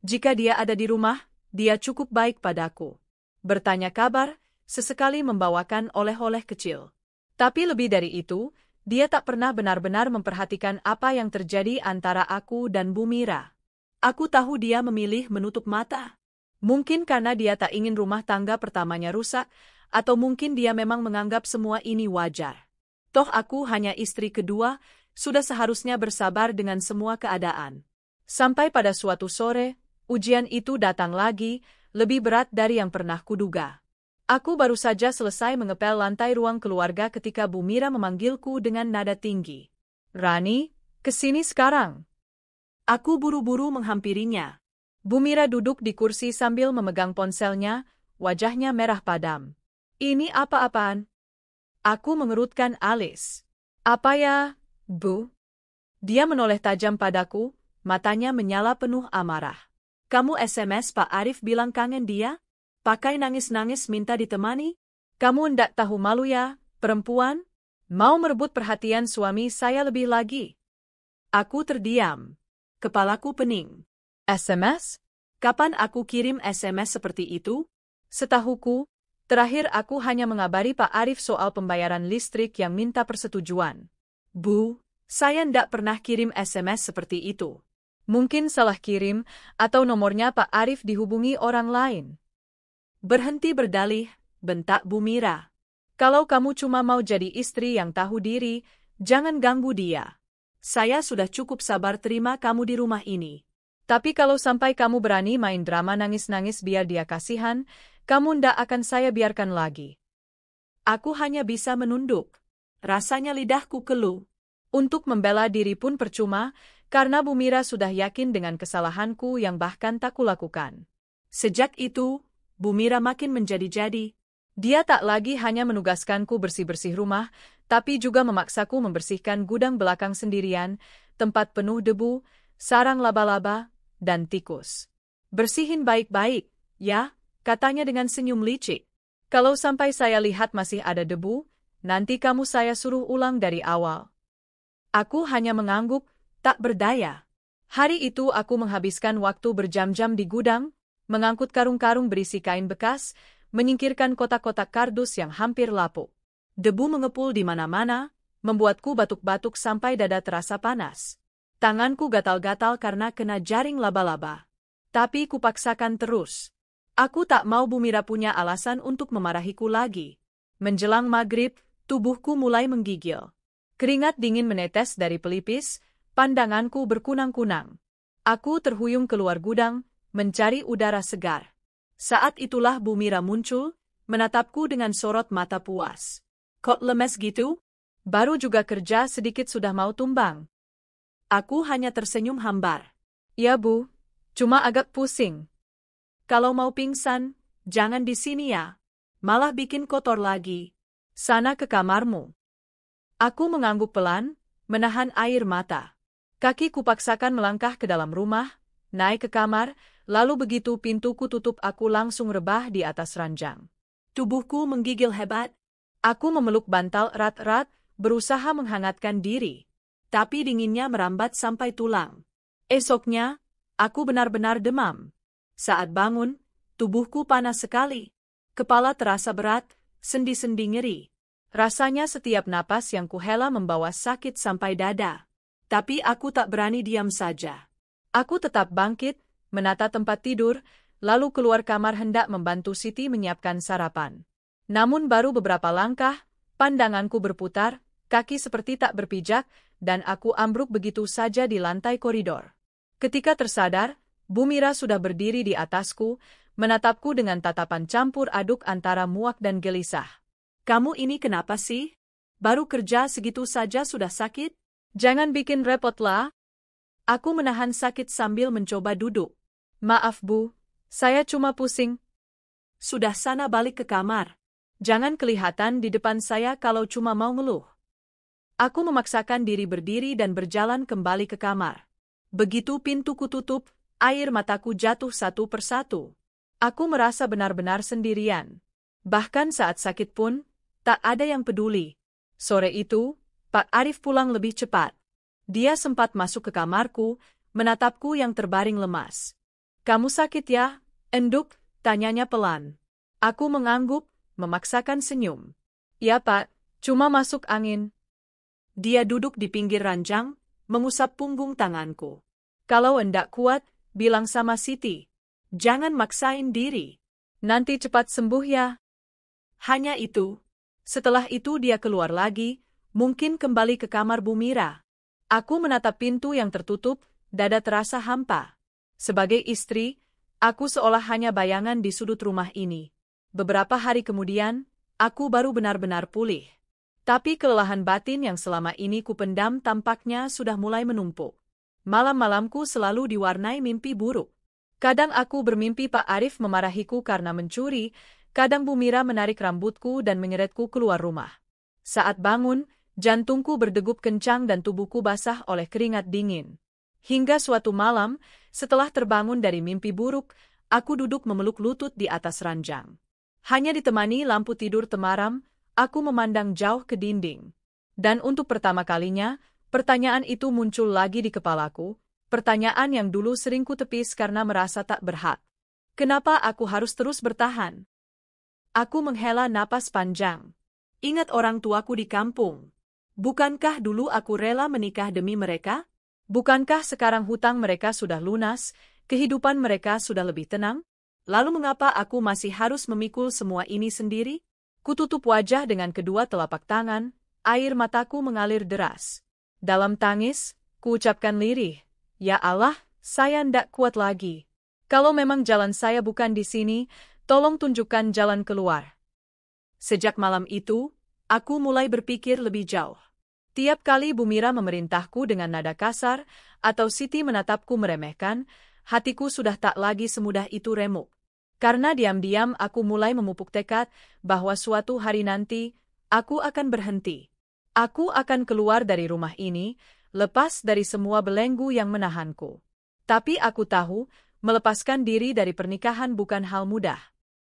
Jika dia ada di rumah, dia cukup baik padaku. Bertanya kabar, sesekali membawakan oleh-oleh kecil. Tapi lebih dari itu, dia tak pernah benar-benar memperhatikan apa yang terjadi antara aku dan Bu Mira. Aku tahu dia memilih menutup mata. Mungkin karena dia tak ingin rumah tangga pertamanya rusak, atau mungkin dia memang menganggap semua ini wajar. Toh aku hanya istri kedua, sudah seharusnya bersabar dengan semua keadaan. Sampai pada suatu sore, ujian itu datang lagi, lebih berat dari yang pernah kuduga. Aku baru saja selesai mengepel lantai ruang keluarga ketika Bu Mira memanggilku dengan nada tinggi. "Rani, kesini sekarang." Aku buru-buru menghampirinya. Bu Mira duduk di kursi sambil memegang ponselnya, wajahnya merah padam. "Ini apa-apaan?" Aku mengerutkan alis. "Apa ya, Bu?" Dia menoleh tajam padaku, matanya menyala penuh amarah. "Kamu SMS Pak Arif bilang kangen dia? Pakai nangis-nangis minta ditemani? Kamu ndak tahu malu ya, perempuan? Mau merebut perhatian suami saya lebih lagi?" Aku terdiam. Kepalaku pening. SMS? Kapan aku kirim SMS seperti itu? Setahuku, terakhir aku hanya mengabari Pak Arif soal pembayaran listrik yang minta persetujuan. "Bu, saya ndak pernah kirim SMS seperti itu." Mungkin salah kirim, atau nomornya Pak Arif dihubungi orang lain. "Berhenti berdalih," bentak Bu Mira. "Kalau kamu cuma mau jadi istri yang tahu diri, jangan ganggu dia. Saya sudah cukup sabar terima kamu di rumah ini. Tapi kalau sampai kamu berani main drama nangis-nangis biar dia kasihan, kamu ndak akan saya biarkan lagi." Aku hanya bisa menunduk. Rasanya lidahku keluh. Untuk membela diri pun percuma, karena Bu Mira sudah yakin dengan kesalahanku yang bahkan tak kulakukan. Sejak itu, Bu Mira makin menjadi-jadi. Dia tak lagi hanya menugaskanku bersih-bersih rumah, tapi juga memaksaku membersihkan gudang belakang sendirian, tempat penuh debu, sarang laba-laba, dan tikus. "Bersihin baik-baik, ya," katanya dengan senyum licik. "Kalau sampai saya lihat masih ada debu, nanti kamu saya suruh ulang dari awal." Aku hanya mengangguk, tak berdaya. Hari itu aku menghabiskan waktu berjam-jam di gudang, mengangkut karung-karung berisi kain bekas, menyingkirkan kotak-kotak kardus yang hampir lapuk. Debu mengepul di mana-mana, membuatku batuk-batuk sampai dada terasa panas. Tanganku gatal-gatal karena kena jaring laba-laba. Tapi kupaksakan terus. Aku tak mau Bu Mira punya alasan untuk memarahiku lagi. Menjelang maghrib, tubuhku mulai menggigil. Keringat dingin menetes dari pelipis, pandanganku berkunang-kunang. Aku terhuyung keluar gudang, mencari udara segar. Saat itulah Bu Mira muncul, menatapku dengan sorot mata puas. "Kok lemes gitu? Baru juga kerja sedikit sudah mau tumbang." Aku hanya tersenyum hambar. "Ya Bu, cuma agak pusing." "Kalau mau pingsan, jangan di sini ya. Malah bikin kotor lagi. Sana ke kamarmu." Aku mengangguk pelan, menahan air mata. Kaki kupaksakan melangkah ke dalam rumah, naik ke kamar, lalu begitu pintuku tutup aku langsung rebah di atas ranjang. Tubuhku menggigil hebat. Aku memeluk bantal erat-erat, berusaha menghangatkan diri. Tapi dinginnya merambat sampai tulang. Esoknya, aku benar-benar demam. Saat bangun, tubuhku panas sekali. Kepala terasa berat, sendi-sendi nyeri. Rasanya setiap napas yang kuhela membawa sakit sampai dada. Tapi aku tak berani diam saja. Aku tetap bangkit, menata tempat tidur, lalu keluar kamar hendak membantu Siti menyiapkan sarapan. Namun baru beberapa langkah, pandanganku berputar, kaki seperti tak berpijak, dan aku ambruk begitu saja di lantai koridor. Ketika tersadar, Bu Mira sudah berdiri di atasku, menatapku dengan tatapan campur aduk antara muak dan gelisah. "Kamu ini kenapa sih? Baru kerja segitu saja sudah sakit? Jangan bikin repot lah." Aku menahan sakit sambil mencoba duduk. "Maaf Bu, saya cuma pusing." "Sudah sana balik ke kamar. Jangan kelihatan di depan saya kalau cuma mau ngeluh." Aku memaksakan diri berdiri dan berjalan kembali ke kamar. Begitu pintuku tutup, air mataku jatuh satu persatu. Aku merasa benar-benar sendirian. Bahkan saat sakit pun, tak ada yang peduli. Sore itu, Pak Arif pulang lebih cepat. Dia sempat masuk ke kamarku, menatapku yang terbaring lemas. "Kamu sakit ya, Enduk?" tanyanya pelan. Aku mengangguk, memaksakan senyum. "Ya Pak, cuma masuk angin." Dia duduk di pinggir ranjang, mengusap punggung tanganku. "Kalau endak kuat, bilang sama Siti. Jangan maksain diri. Nanti cepat sembuh ya." Hanya itu. Setelah itu dia keluar lagi, mungkin kembali ke kamar Bu Mira. Aku menatap pintu yang tertutup, dada terasa hampa. Sebagai istri, aku seolah hanya bayangan di sudut rumah ini. Beberapa hari kemudian, aku baru benar-benar pulih. Tapi kelelahan batin yang selama ini kupendam tampaknya sudah mulai menumpuk. Malam-malamku selalu diwarnai mimpi buruk. Kadang aku bermimpi Pak Arif memarahiku karena mencuri, kadang Bu Mira menarik rambutku dan menyeretku keluar rumah. Saat bangun, jantungku berdegup kencang dan tubuhku basah oleh keringat dingin. Hingga suatu malam, setelah terbangun dari mimpi buruk, aku duduk memeluk lutut di atas ranjang. Hanya ditemani lampu tidur temaram, aku memandang jauh ke dinding. Dan untuk pertama kalinya, pertanyaan itu muncul lagi di kepalaku, pertanyaan yang dulu sering kutepis karena merasa tak berhak. Kenapa aku harus terus bertahan? Aku menghela napas panjang. Ingat orang tuaku di kampung. Bukankah dulu aku rela menikah demi mereka? Bukankah sekarang hutang mereka sudah lunas, kehidupan mereka sudah lebih tenang? Lalu mengapa aku masih harus memikul semua ini sendiri? Kututup wajah dengan kedua telapak tangan, air mataku mengalir deras. Dalam tangis, kuucapkan lirih, "Ya Allah, saya ndak kuat lagi. Kalau memang jalan saya bukan di sini, tolong tunjukkan jalan keluar." Sejak malam itu, aku mulai berpikir lebih jauh. Tiap kali Bu Mira memerintahku dengan nada kasar, atau Siti menatapku meremehkan, hatiku sudah tak lagi semudah itu remuk. Karena diam-diam aku mulai memupuk tekad bahwa suatu hari nanti, aku akan berhenti. Aku akan keluar dari rumah ini, lepas dari semua belenggu yang menahanku. Tapi aku tahu, melepaskan diri dari pernikahan bukan hal mudah.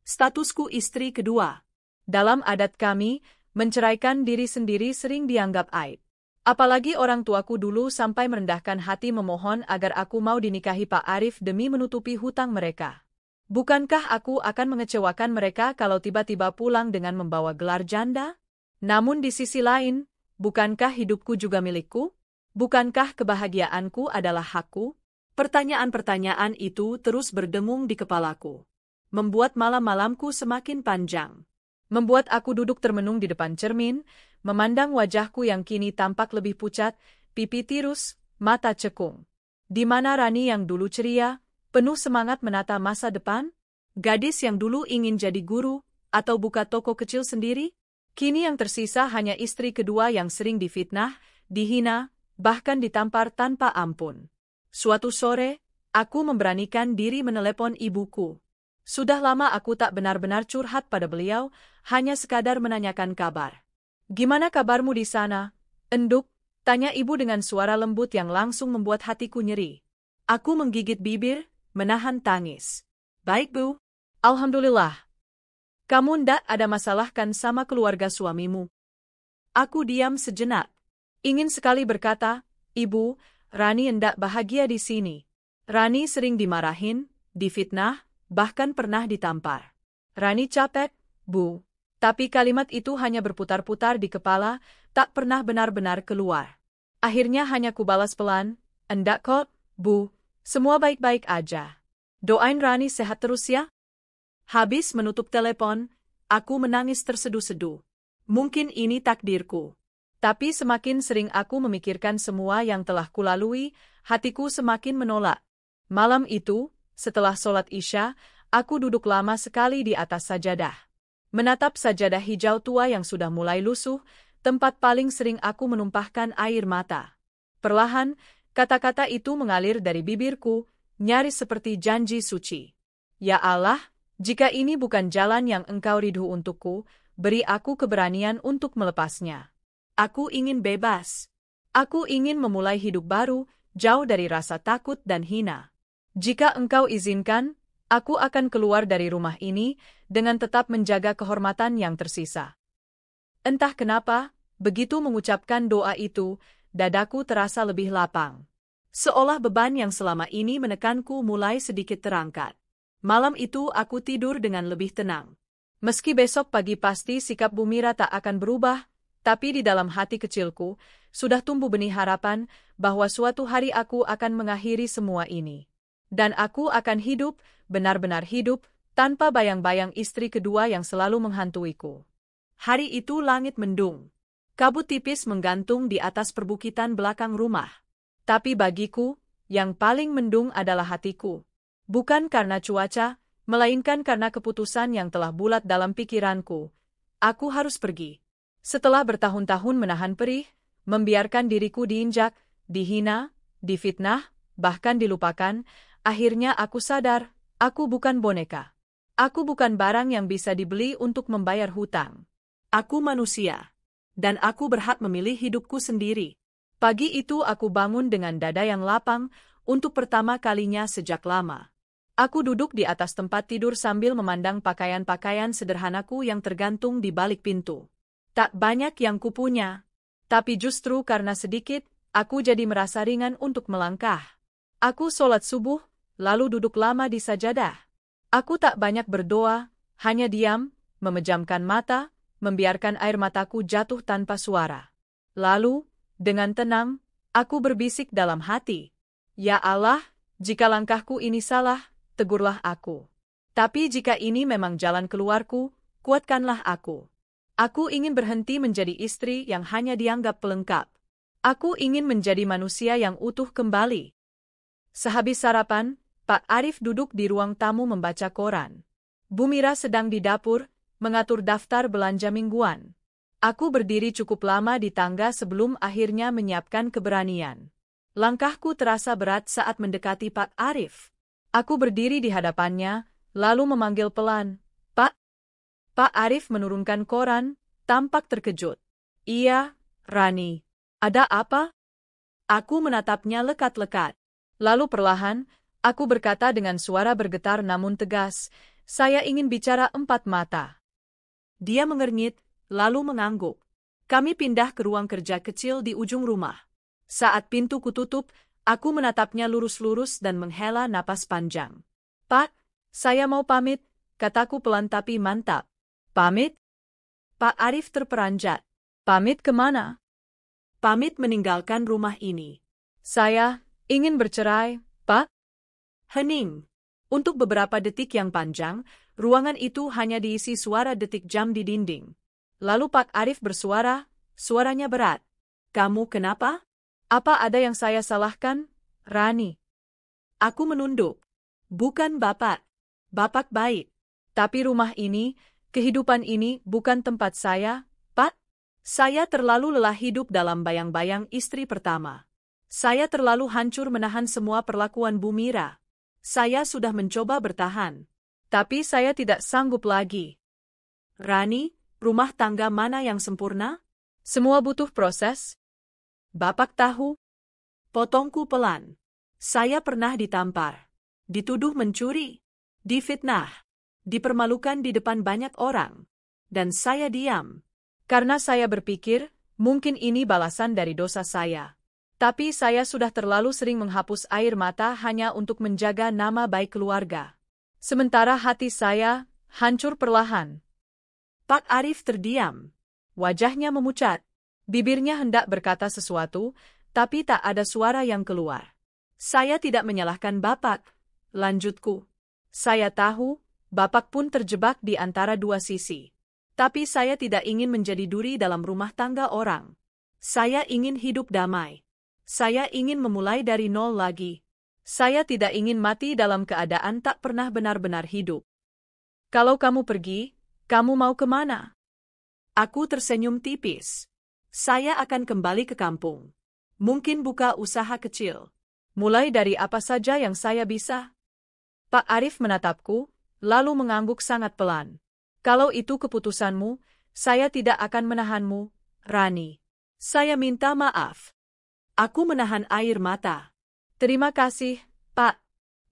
Statusku istri kedua. Dalam adat kami, menceraikan diri sendiri sering dianggap aib. Apalagi orang tuaku dulu sampai merendahkan hati memohon agar aku mau dinikahi Pak Arif demi menutupi hutang mereka. Bukankah aku akan mengecewakan mereka kalau tiba-tiba pulang dengan membawa gelar janda? Namun di sisi lain, bukankah hidupku juga milikku? Bukankah kebahagiaanku adalah hakku? Pertanyaan-pertanyaan itu terus berdengung di kepalaku. Membuat malam-malamku semakin panjang. Membuat aku duduk termenung di depan cermin, memandang wajahku yang kini tampak lebih pucat, pipi tirus, mata cekung. Di mana Rani yang dulu ceria, penuh semangat menata masa depan? Gadis yang dulu ingin jadi guru, atau buka toko kecil sendiri? Kini yang tersisa hanya istri kedua yang sering difitnah, dihina, bahkan ditampar tanpa ampun. Suatu sore, aku memberanikan diri menelepon ibuku. Sudah lama aku tak benar-benar curhat pada beliau, hanya sekadar menanyakan kabar. "Gimana kabarmu di sana, Enduk?" tanya ibu dengan suara lembut yang langsung membuat hatiku nyeri. Aku menggigit bibir, menahan tangis. "Baik, Bu. Alhamdulillah. Kamu ndak ada masalah kan sama keluarga suamimu?" Aku diam sejenak. Ingin sekali berkata, "Ibu, Rani ndak bahagia di sini. Rani sering dimarahin, difitnah, bahkan pernah ditampar. Rani capek, Bu." Tapi kalimat itu hanya berputar-putar di kepala, tak pernah benar-benar keluar. Akhirnya hanya kubalas pelan, "Enggak kok, Bu. Semua baik-baik aja. Doain Rani sehat terus ya." Habis menutup telepon, aku menangis terseduh-seduh. Mungkin ini takdirku. Tapi semakin sering aku memikirkan semua yang telah kulalui, hatiku semakin menolak. Malam itu, setelah sholat Isya, aku duduk lama sekali di atas sajadah. Menatap sajadah hijau tua yang sudah mulai lusuh, tempat paling sering aku menumpahkan air mata. Perlahan, kata-kata itu mengalir dari bibirku, nyaris seperti janji suci. Ya Allah, jika ini bukan jalan yang Engkau ridho untukku, beri aku keberanian untuk melepasnya. Aku ingin bebas. Aku ingin memulai hidup baru, jauh dari rasa takut dan hina. Jika Engkau izinkan, aku akan keluar dari rumah ini dengan tetap menjaga kehormatan yang tersisa. Entah kenapa, begitu mengucapkan doa itu, dadaku terasa lebih lapang. Seolah beban yang selama ini menekanku mulai sedikit terangkat. Malam itu aku tidur dengan lebih tenang. Meski besok pagi pasti sikap Bu Mira tak akan berubah, tapi di dalam hati kecilku, sudah tumbuh benih harapan bahwa suatu hari aku akan mengakhiri semua ini. Dan aku akan hidup, benar-benar hidup, tanpa bayang-bayang istri kedua yang selalu menghantuiku. Hari itu langit mendung. Kabut tipis menggantung di atas perbukitan belakang rumah. Tapi bagiku, yang paling mendung adalah hatiku. Bukan karena cuaca, melainkan karena keputusan yang telah bulat dalam pikiranku. Aku harus pergi. Setelah bertahun-tahun menahan perih, membiarkan diriku diinjak, dihina, difitnah, bahkan dilupakan, akhirnya aku sadar, aku bukan boneka. Aku bukan barang yang bisa dibeli untuk membayar hutang. Aku manusia. Dan aku berhak memilih hidupku sendiri. Pagi itu aku bangun dengan dada yang lapang, untuk pertama kalinya sejak lama. Aku duduk di atas tempat tidur sambil memandang pakaian-pakaian sederhanaku yang tergantung di balik pintu. Tak banyak yang kupunya. Tapi justru karena sedikit, aku jadi merasa ringan untuk melangkah. Aku sholat subuh, lalu duduk lama di sajadah. Aku tak banyak berdoa, hanya diam, memejamkan mata, membiarkan air mataku jatuh tanpa suara. Lalu, dengan tenang, aku berbisik dalam hati. Ya Allah, jika langkahku ini salah, tegurlah aku. Tapi jika ini memang jalan keluarku, kuatkanlah aku. Aku ingin berhenti menjadi istri yang hanya dianggap pelengkap. Aku ingin menjadi manusia yang utuh kembali. Sehabis sarapan, Pak Arif duduk di ruang tamu membaca koran. Bu Mira sedang di dapur, mengatur daftar belanja mingguan. Aku berdiri cukup lama di tangga sebelum akhirnya menyiapkan keberanian. Langkahku terasa berat saat mendekati Pak Arif. Aku berdiri di hadapannya, lalu memanggil pelan, "Pak." Pak Arif menurunkan koran, tampak terkejut. "Iya, Rani. Ada apa?" Aku menatapnya lekat-lekat. Lalu perlahan, aku berkata dengan suara bergetar namun tegas, "Saya ingin bicara empat mata." Dia mengernyit, lalu mengangguk. Kami pindah ke ruang kerja kecil di ujung rumah. Saat pintu kututup, aku menatapnya lurus-lurus dan menghela napas panjang. "Pak, saya mau pamit," kataku pelan tapi mantap. "Pamit?" Pak Arif terperanjat. "Pamit kemana?" "Pamit meninggalkan rumah ini." "Saya ingin bercerai, Pak." Hening. Untuk beberapa detik yang panjang, ruangan itu hanya diisi suara detik jam di dinding. Lalu Pak Arif bersuara, suaranya berat. "Kamu kenapa? Apa ada yang saya salahkan, Rani?" Aku menunduk. "Bukan Bapak. Bapak baik. Tapi rumah ini, kehidupan ini bukan tempat saya, Pak. Saya terlalu lelah hidup dalam bayang-bayang istri pertama. Saya terlalu hancur menahan semua perlakuan Bu Mira. Saya sudah mencoba bertahan. Tapi saya tidak sanggup lagi." "Rani, rumah tangga mana yang sempurna? Semua butuh proses." "Bapak tahu?" Potongku pelan. "Saya pernah ditampar, dituduh mencuri, difitnah, dipermalukan di depan banyak orang. Dan saya diam. Karena saya berpikir, mungkin ini balasan dari dosa saya. Tapi saya sudah terlalu sering menghapus air mata hanya untuk menjaga nama baik keluarga. Sementara hati saya hancur perlahan." Pak Arif terdiam. Wajahnya memucat. Bibirnya hendak berkata sesuatu, Tapi tak ada suara yang keluar. Saya tidak menyalahkan Bapak, lanjutku. Saya tahu, Bapak pun terjebak di antara dua sisi. Tapi saya tidak ingin menjadi duri dalam rumah tangga orang. Saya ingin hidup damai. Saya ingin memulai dari nol lagi. Saya tidak ingin mati dalam keadaan tak pernah benar-benar hidup. Kalau kamu pergi, kamu mau kemana? Aku tersenyum tipis. Saya akan kembali ke kampung. Mungkin buka usaha kecil. Mulai dari apa saja yang saya bisa. Pak Arif menatapku, lalu mengangguk sangat pelan. Kalau itu keputusanmu, saya tidak akan menahanmu, Rani. Saya minta maaf. Aku menahan air mata. Terima kasih, Pak.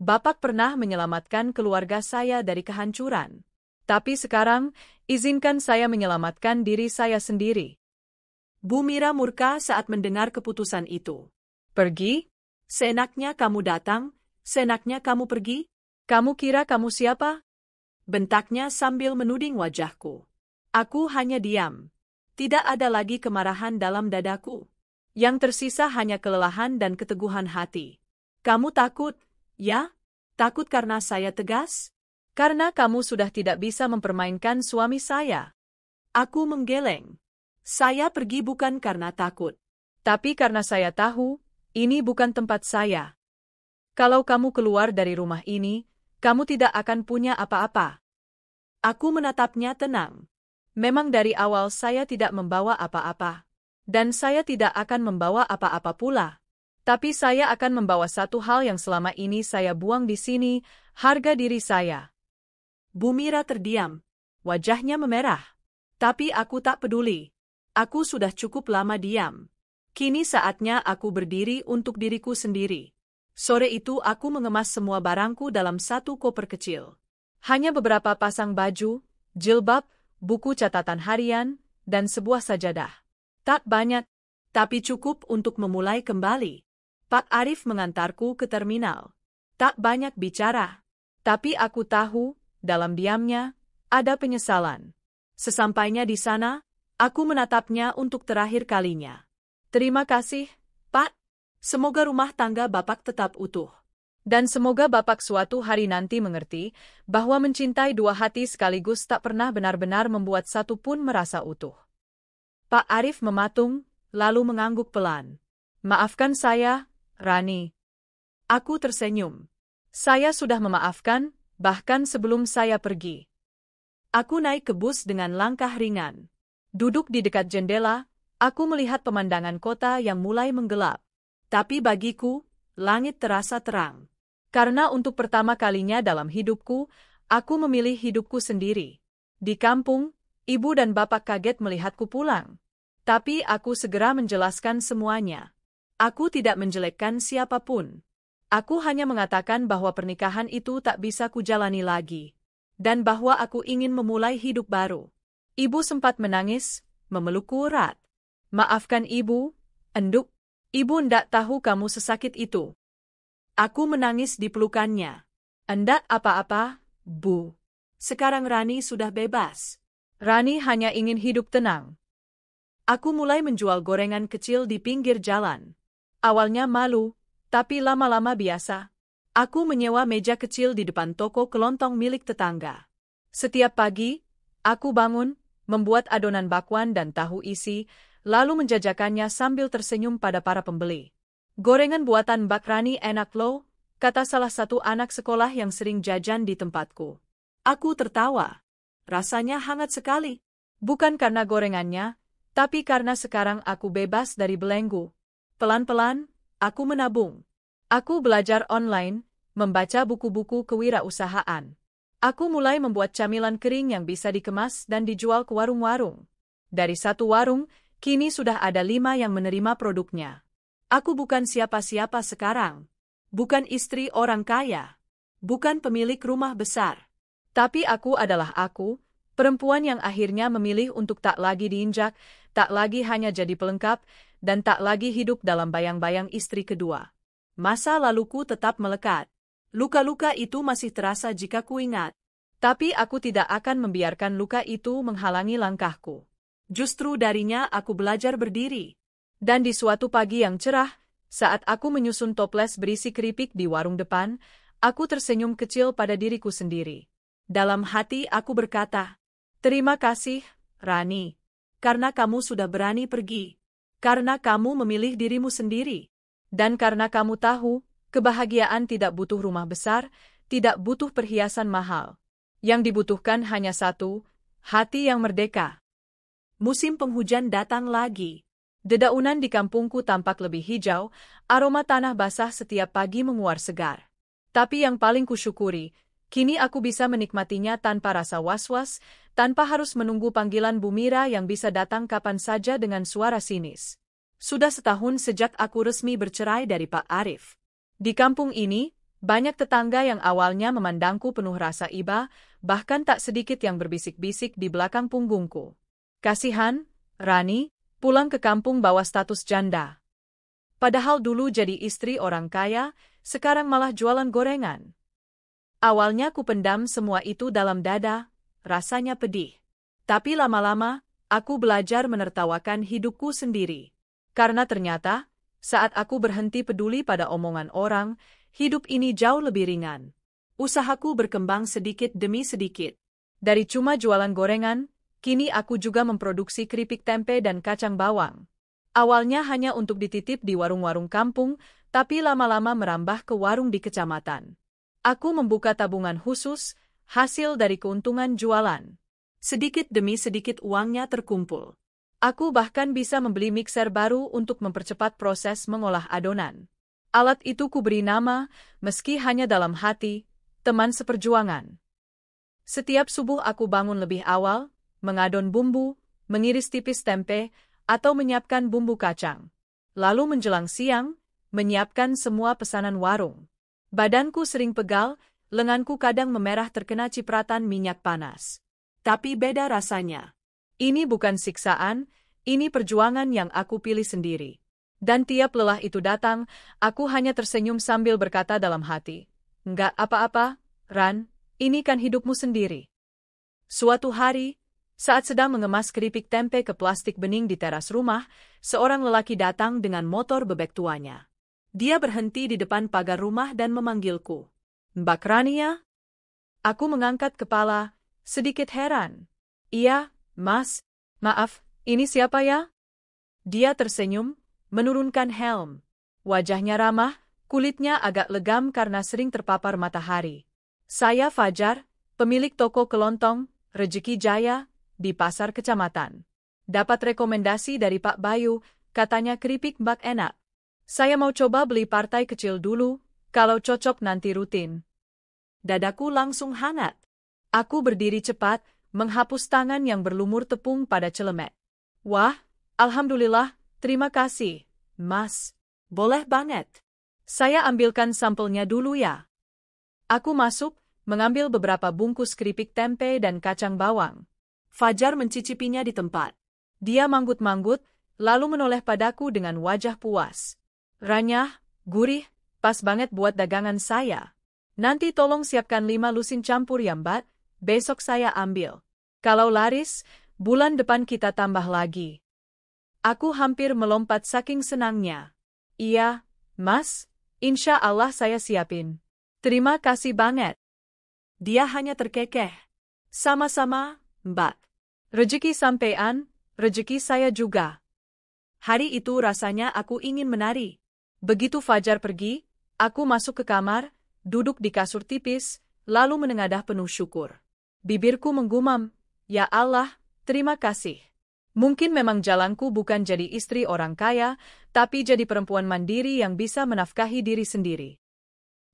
Bapak pernah menyelamatkan keluarga saya dari kehancuran. Tapi sekarang, izinkan saya menyelamatkan diri saya sendiri. Bu Mira murka saat mendengar keputusan itu. Pergi? Seenaknya kamu datang, seenaknya kamu pergi? Kamu kira kamu siapa? Bentaknya sambil menuding wajahku. Aku hanya diam. Tidak ada lagi kemarahan dalam dadaku. Yang tersisa hanya kelelahan dan keteguhan hati. Kamu takut, ya? Takut karena saya tegas? Karena kamu sudah tidak bisa mempermainkan suami saya. Aku menggeleng. Saya pergi bukan karena takut. Tapi karena saya tahu, ini bukan tempat saya. Kalau kamu keluar dari rumah ini, kamu tidak akan punya apa-apa. Aku menatapnya tenang. Memang dari awal saya tidak membawa apa-apa. Dan saya tidak akan membawa apa-apa pula. Tapi saya akan membawa satu hal yang selama ini saya buang di sini, harga diri saya. Bu Mira terdiam. Wajahnya memerah. Tapi aku tak peduli. Aku sudah cukup lama diam. Kini saatnya aku berdiri untuk diriku sendiri. Sore itu aku mengemas semua barangku dalam satu koper kecil. Hanya beberapa pasang baju, jilbab, buku catatan harian, dan sebuah sajadah. Tak banyak, tapi cukup untuk memulai kembali. Pak Arif mengantarku ke terminal. Tak banyak bicara. Tapi aku tahu, dalam diamnya, ada penyesalan. Sesampainya di sana, aku menatapnya untuk terakhir kalinya. Terima kasih, Pak. Semoga rumah tangga Bapak tetap utuh. Dan semoga Bapak suatu hari nanti mengerti bahwa mencintai dua hati sekaligus tak pernah benar-benar membuat satu pun merasa utuh. Pak Arif mematung, lalu mengangguk pelan. Maafkan saya, Rani. Aku tersenyum. Saya sudah memaafkan, bahkan sebelum saya pergi. Aku naik ke bus dengan langkah ringan. Duduk di dekat jendela, aku melihat pemandangan kota yang mulai menggelap. Tapi bagiku, langit terasa terang. Karena untuk pertama kalinya dalam hidupku, aku memilih hidupku sendiri. Di kampung, ibu dan bapak kaget melihatku pulang. Tapi aku segera menjelaskan semuanya. Aku tidak menjelekkan siapapun. Aku hanya mengatakan bahwa pernikahan itu tak bisa kujalani lagi. Dan bahwa aku ingin memulai hidup baru. Ibu sempat menangis, memelukku erat. Maafkan ibu, enduk. Ibu ndak tahu kamu sesakit itu. Aku menangis di pelukannya. Endak apa-apa, Bu. Sekarang Rani sudah bebas. Rani hanya ingin hidup tenang. Aku mulai menjual gorengan kecil di pinggir jalan. Awalnya malu, tapi lama-lama biasa. Aku menyewa meja kecil di depan toko kelontong milik tetangga. Setiap pagi, aku bangun, membuat adonan bakwan dan tahu isi, lalu menjajakannya sambil tersenyum pada para pembeli. Gorengan buatan Mbak Rani enak loh, kata salah satu anak sekolah yang sering jajan di tempatku. Aku tertawa. Rasanya hangat sekali. Bukan karena gorengannya, tapi karena sekarang aku bebas dari belenggu. Pelan-pelan, aku menabung. Aku belajar online, membaca buku-buku kewirausahaan. Aku mulai membuat camilan kering yang bisa dikemas dan dijual ke warung-warung. Dari satu warung, kini sudah ada 5 yang menerima produknya. Aku bukan siapa-siapa sekarang. Bukan istri orang kaya. Bukan pemilik rumah besar. Tapi aku adalah aku, perempuan yang akhirnya memilih untuk tak lagi diinjak, tak lagi hanya jadi pelengkap, dan tak lagi hidup dalam bayang-bayang istri kedua. Masa laluku tetap melekat. Luka-luka itu masih terasa jika kuingat. Tapi aku tidak akan membiarkan luka itu menghalangi langkahku. Justru darinya aku belajar berdiri. Dan di suatu pagi yang cerah, saat aku menyusun toples berisi keripik di warung depan, aku tersenyum kecil pada diriku sendiri. Dalam hati aku berkata, "Terima kasih, Rani. Karena kamu sudah berani pergi. Karena kamu memilih dirimu sendiri. Dan karena kamu tahu, kebahagiaan tidak butuh rumah besar, tidak butuh perhiasan mahal. Yang dibutuhkan hanya satu, hati yang merdeka." Musim penghujan datang lagi. Dedaunan di kampungku tampak lebih hijau, aroma tanah basah setiap pagi menguar segar. Tapi yang paling kusyukuri, kini aku bisa menikmatinya tanpa rasa was-was, tanpa harus menunggu panggilan Bu Mira yang bisa datang kapan saja dengan suara sinis. Sudah setahun sejak aku resmi bercerai dari Pak Arif. Di kampung ini, banyak tetangga yang awalnya memandangku penuh rasa iba, bahkan tak sedikit yang berbisik-bisik di belakang punggungku. "Kasihan, Rani, pulang ke kampung bawa status janda. Padahal dulu jadi istri orang kaya, sekarang malah jualan gorengan." Awalnya ku pendam semua itu dalam dada, rasanya pedih. Tapi lama-lama, aku belajar menertawakan hidupku sendiri. Karena ternyata, saat aku berhenti peduli pada omongan orang, hidup ini jauh lebih ringan. Usahaku berkembang sedikit demi sedikit. Dari cuma jualan gorengan, kini aku juga memproduksi keripik tempe dan kacang bawang. Awalnya hanya untuk dititip di warung-warung kampung, tapi lama-lama merambah ke warung di kecamatan. Aku membuka tabungan khusus, hasil dari keuntungan jualan. Sedikit demi sedikit uangnya terkumpul. Aku bahkan bisa membeli mixer baru untuk mempercepat proses mengolah adonan. Alat itu kuberi nama, meski hanya dalam hati, teman seperjuangan. Setiap subuh aku bangun lebih awal, mengadon bumbu, mengiris tipis tempe, atau menyiapkan bumbu kacang. Lalu menjelang siang, menyiapkan semua pesanan warung. Badanku sering pegal, lenganku kadang memerah terkena cipratan minyak panas. Tapi beda rasanya. Ini bukan siksaan, ini perjuangan yang aku pilih sendiri. Dan tiap lelah itu datang, aku hanya tersenyum sambil berkata dalam hati, "Enggak apa-apa, Ran, ini kan hidupmu sendiri." Suatu hari, saat sedang mengemas keripik tempe ke plastik bening di teras rumah, seorang lelaki datang dengan motor bebek tuanya. Dia berhenti di depan pagar rumah dan memanggilku. "Mbak Rania?" Aku mengangkat kepala, sedikit heran. "Iya, Mas. Maaf, ini siapa ya?" Dia tersenyum, menurunkan helm. Wajahnya ramah, kulitnya agak legam karena sering terpapar matahari. "Saya Fajar, pemilik toko kelontong, Rezeki Jaya, di pasar kecamatan. Dapat rekomendasi dari Pak Bayu, katanya keripik Mbak enak. Saya mau coba beli partai kecil dulu, kalau cocok nanti rutin." Dadaku langsung hangat. Aku berdiri cepat, menghapus tangan yang berlumur tepung pada celemek. "Wah, alhamdulillah, terima kasih, Mas. Boleh banget. Saya ambilkan sampelnya dulu ya." Aku masuk, mengambil beberapa bungkus keripik tempe dan kacang bawang. Fajar mencicipinya di tempat. Dia manggut-manggut, lalu menoleh padaku dengan wajah puas. "Ranyah, gurih, pas banget buat dagangan saya. Nanti tolong siapkan 5 lusin campur ya Mbak, besok saya ambil. Kalau laris, bulan depan kita tambah lagi." Aku hampir melompat saking senangnya. "Iya, Mas, insya Allah saya siapin. Terima kasih banget." Dia hanya terkekeh. "Sama-sama, Mbak. Rezeki sampean, rezeki saya juga." Hari itu rasanya aku ingin menari. Begitu Fajar pergi, aku masuk ke kamar, duduk di kasur tipis, lalu menengadah penuh syukur. Bibirku menggumam, "Ya Allah, terima kasih. Mungkin memang jalanku bukan jadi istri orang kaya, tapi jadi perempuan mandiri yang bisa menafkahi diri sendiri."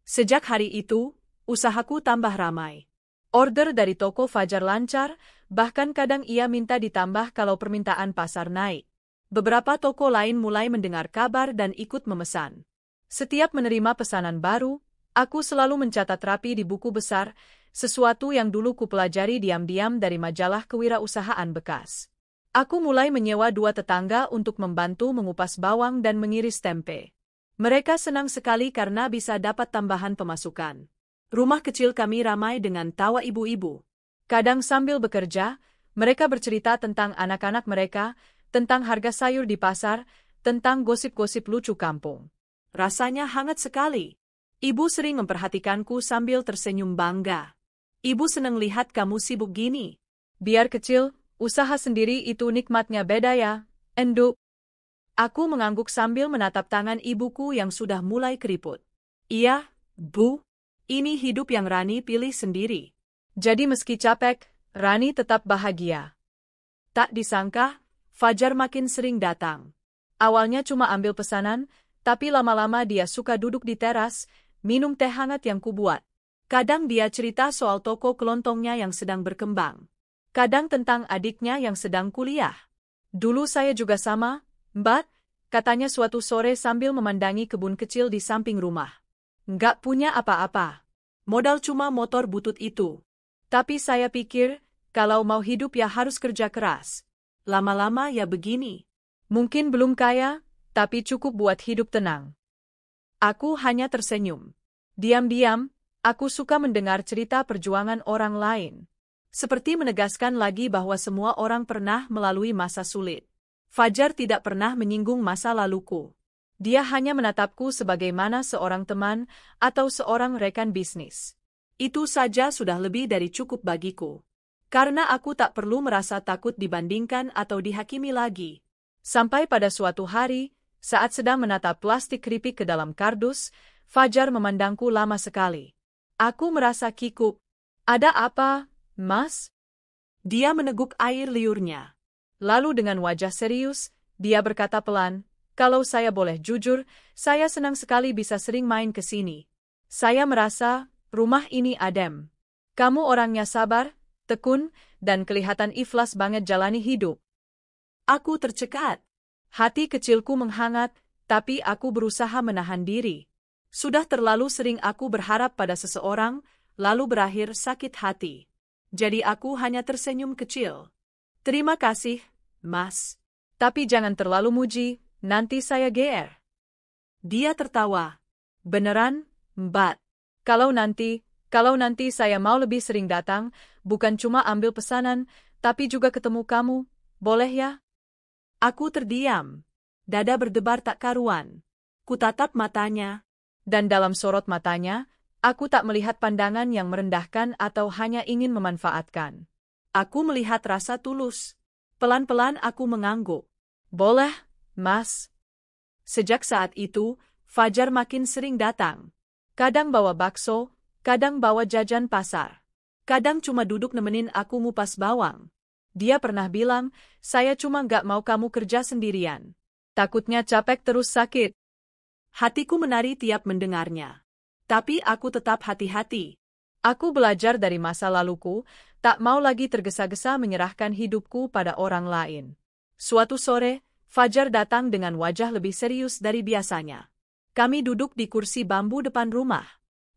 Sejak hari itu, usahaku tambah ramai. Order dari toko Fajar lancar, bahkan kadang ia minta ditambah kalau permintaan pasar naik. Beberapa toko lain mulai mendengar kabar dan ikut memesan. Setiap menerima pesanan baru, aku selalu mencatat rapi di buku besar, sesuatu yang dulu kupelajari diam-diam dari majalah kewirausahaan bekas. Aku mulai menyewa 2 tetangga untuk membantu mengupas bawang dan mengiris tempe. Mereka senang sekali karena bisa dapat tambahan pemasukan. Rumah kecil kami ramai dengan tawa ibu-ibu. Kadang sambil bekerja, mereka bercerita tentang anak-anak mereka, tentang harga sayur di pasar, tentang gosip-gosip lucu kampung. Rasanya hangat sekali. Ibu sering memperhatikanku sambil tersenyum bangga. Ibu senang lihat kamu sibuk gini. Biar kecil, usaha sendiri itu nikmatnya beda ya, Enduk. Aku mengangguk sambil menatap tangan ibuku yang sudah mulai keriput. Iya, Bu. Ini hidup yang Rani pilih sendiri. Jadi meski capek, Rani tetap bahagia. Tak disangka, Fajar makin sering datang. Awalnya cuma ambil pesanan, tapi lama-lama dia suka duduk di teras, minum teh hangat yang kubuat. Kadang dia cerita soal toko kelontongnya yang sedang berkembang. Kadang tentang adiknya yang sedang kuliah. Dulu saya juga sama, Mbak, katanya suatu sore sambil memandangi kebun kecil di samping rumah. Nggak punya apa-apa. Modal cuma motor butut itu. Tapi saya pikir, kalau mau hidup ya harus kerja keras. Lama-lama ya begini. Mungkin belum kaya, tapi cukup buat hidup tenang. Aku hanya tersenyum. Diam-diam, aku suka mendengar cerita perjuangan orang lain. Seperti menegaskan lagi bahwa semua orang pernah melalui masa sulit. Fajar tidak pernah menyinggung masa laluku. Dia hanya menatapku sebagaimana seorang teman atau seorang rekan bisnis. Itu saja sudah lebih dari cukup bagiku. Karena aku tak perlu merasa takut dibandingkan atau dihakimi lagi. Sampai pada suatu hari, saat sedang menatap plastik keripik ke dalam kardus, Fajar memandangku lama sekali. Aku merasa kikuk. Ada apa, Mas? Dia meneguk air liurnya. Lalu dengan wajah serius, dia berkata pelan, kalau saya boleh jujur, saya senang sekali bisa sering main ke sini. Saya merasa, rumah ini adem. Kamu orangnya sabar, tekun, dan kelihatan ikhlas banget jalani hidup. Aku tercekat. Hati kecilku menghangat, tapi aku berusaha menahan diri. Sudah terlalu sering aku berharap pada seseorang, lalu berakhir sakit hati. Jadi aku hanya tersenyum kecil. Terima kasih, Mas. Tapi jangan terlalu muji, nanti saya GR. Dia tertawa. Beneran, Mbak? Kalau nanti saya mau lebih sering datang, bukan cuma ambil pesanan, tapi juga ketemu kamu, boleh ya? Aku terdiam. Dada berdebar tak karuan. Kutatap matanya. Dan dalam sorot matanya, aku tak melihat pandangan yang merendahkan atau hanya ingin memanfaatkan. Aku melihat rasa tulus. Pelan-pelan aku mengangguk. Boleh, Mas. Sejak saat itu, Fajar makin sering datang. Kadang bawa bakso, kadang bawa jajan pasar. Kadang cuma duduk nemenin aku ngupas bawang. Dia pernah bilang, saya cuma nggak mau kamu kerja sendirian. Takutnya capek terus sakit. Hatiku menari tiap mendengarnya. Tapi aku tetap hati-hati. Aku belajar dari masa laluku, tak mau lagi tergesa-gesa menyerahkan hidupku pada orang lain. Suatu sore, Fajar datang dengan wajah lebih serius dari biasanya. Kami duduk di kursi bambu depan rumah.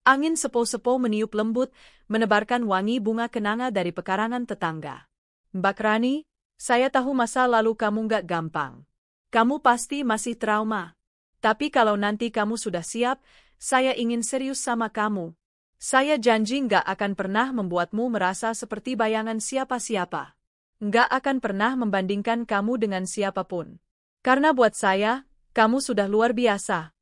Angin sepo-sepo meniup lembut, menebarkan wangi bunga kenanga dari pekarangan tetangga. Mbak Rani, saya tahu masa lalu kamu nggak gampang. Kamu pasti masih trauma. Tapi kalau nanti kamu sudah siap, saya ingin serius sama kamu. Saya janji nggak akan pernah membuatmu merasa seperti bayangan siapa-siapa. Nggak akan pernah membandingkan kamu dengan siapapun. Karena buat saya, kamu sudah luar biasa.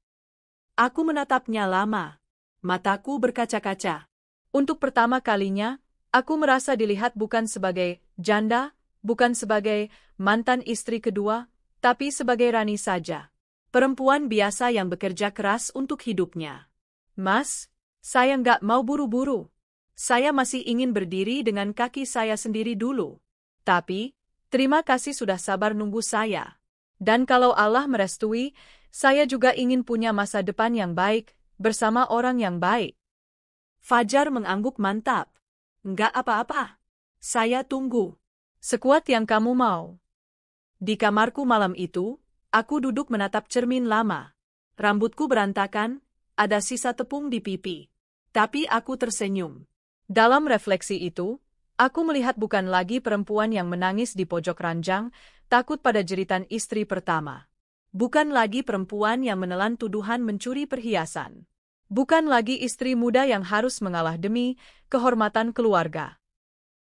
Aku menatapnya lama. Mataku berkaca-kaca. Untuk pertama kalinya, aku merasa dilihat bukan sebagai janda, bukan sebagai mantan istri kedua, tapi sebagai Rani saja. Perempuan biasa yang bekerja keras untuk hidupnya. Mas, saya nggak mau buru-buru. Saya masih ingin berdiri dengan kaki saya sendiri dulu. Tapi, terima kasih sudah sabar nunggu saya. Dan kalau Allah merestui, saya juga ingin punya masa depan yang baik, bersama orang yang baik. Fajar mengangguk mantap. Nggak apa-apa. Saya tunggu. Sekuat yang kamu mau. Di kamarku malam itu, aku duduk menatap cermin lama. Rambutku berantakan, ada sisa tepung di pipi. Tapi aku tersenyum. Dalam refleksi itu, aku melihat bukan lagi perempuan yang menangis di pojok ranjang, takut pada jeritan istri pertama. Bukan lagi perempuan yang menelan tuduhan mencuri perhiasan. Bukan lagi istri muda yang harus mengalah demi kehormatan keluarga.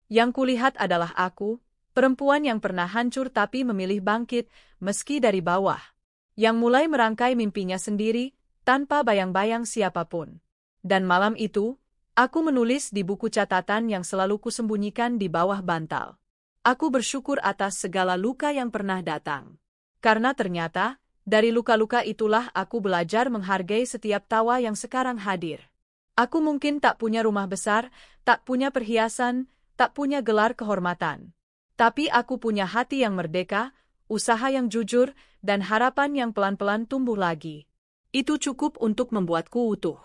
Yang kulihat adalah aku, perempuan yang pernah hancur tapi memilih bangkit, meski dari bawah. yang mulai merangkai mimpinya sendiri, tanpa bayang-bayang siapapun. Dan malam itu, aku menulis di buku catatan yang selalu kusembunyikan di bawah bantal. Aku bersyukur atas segala luka yang pernah datang. Karena ternyata, dari luka-luka itulah aku belajar menghargai setiap tawa yang sekarang hadir. Aku mungkin tak punya rumah besar, tak punya perhiasan, tak punya gelar kehormatan. Tapi aku punya hati yang merdeka, usaha yang jujur, dan harapan yang pelan-pelan tumbuh lagi. Itu cukup untuk membuatku utuh.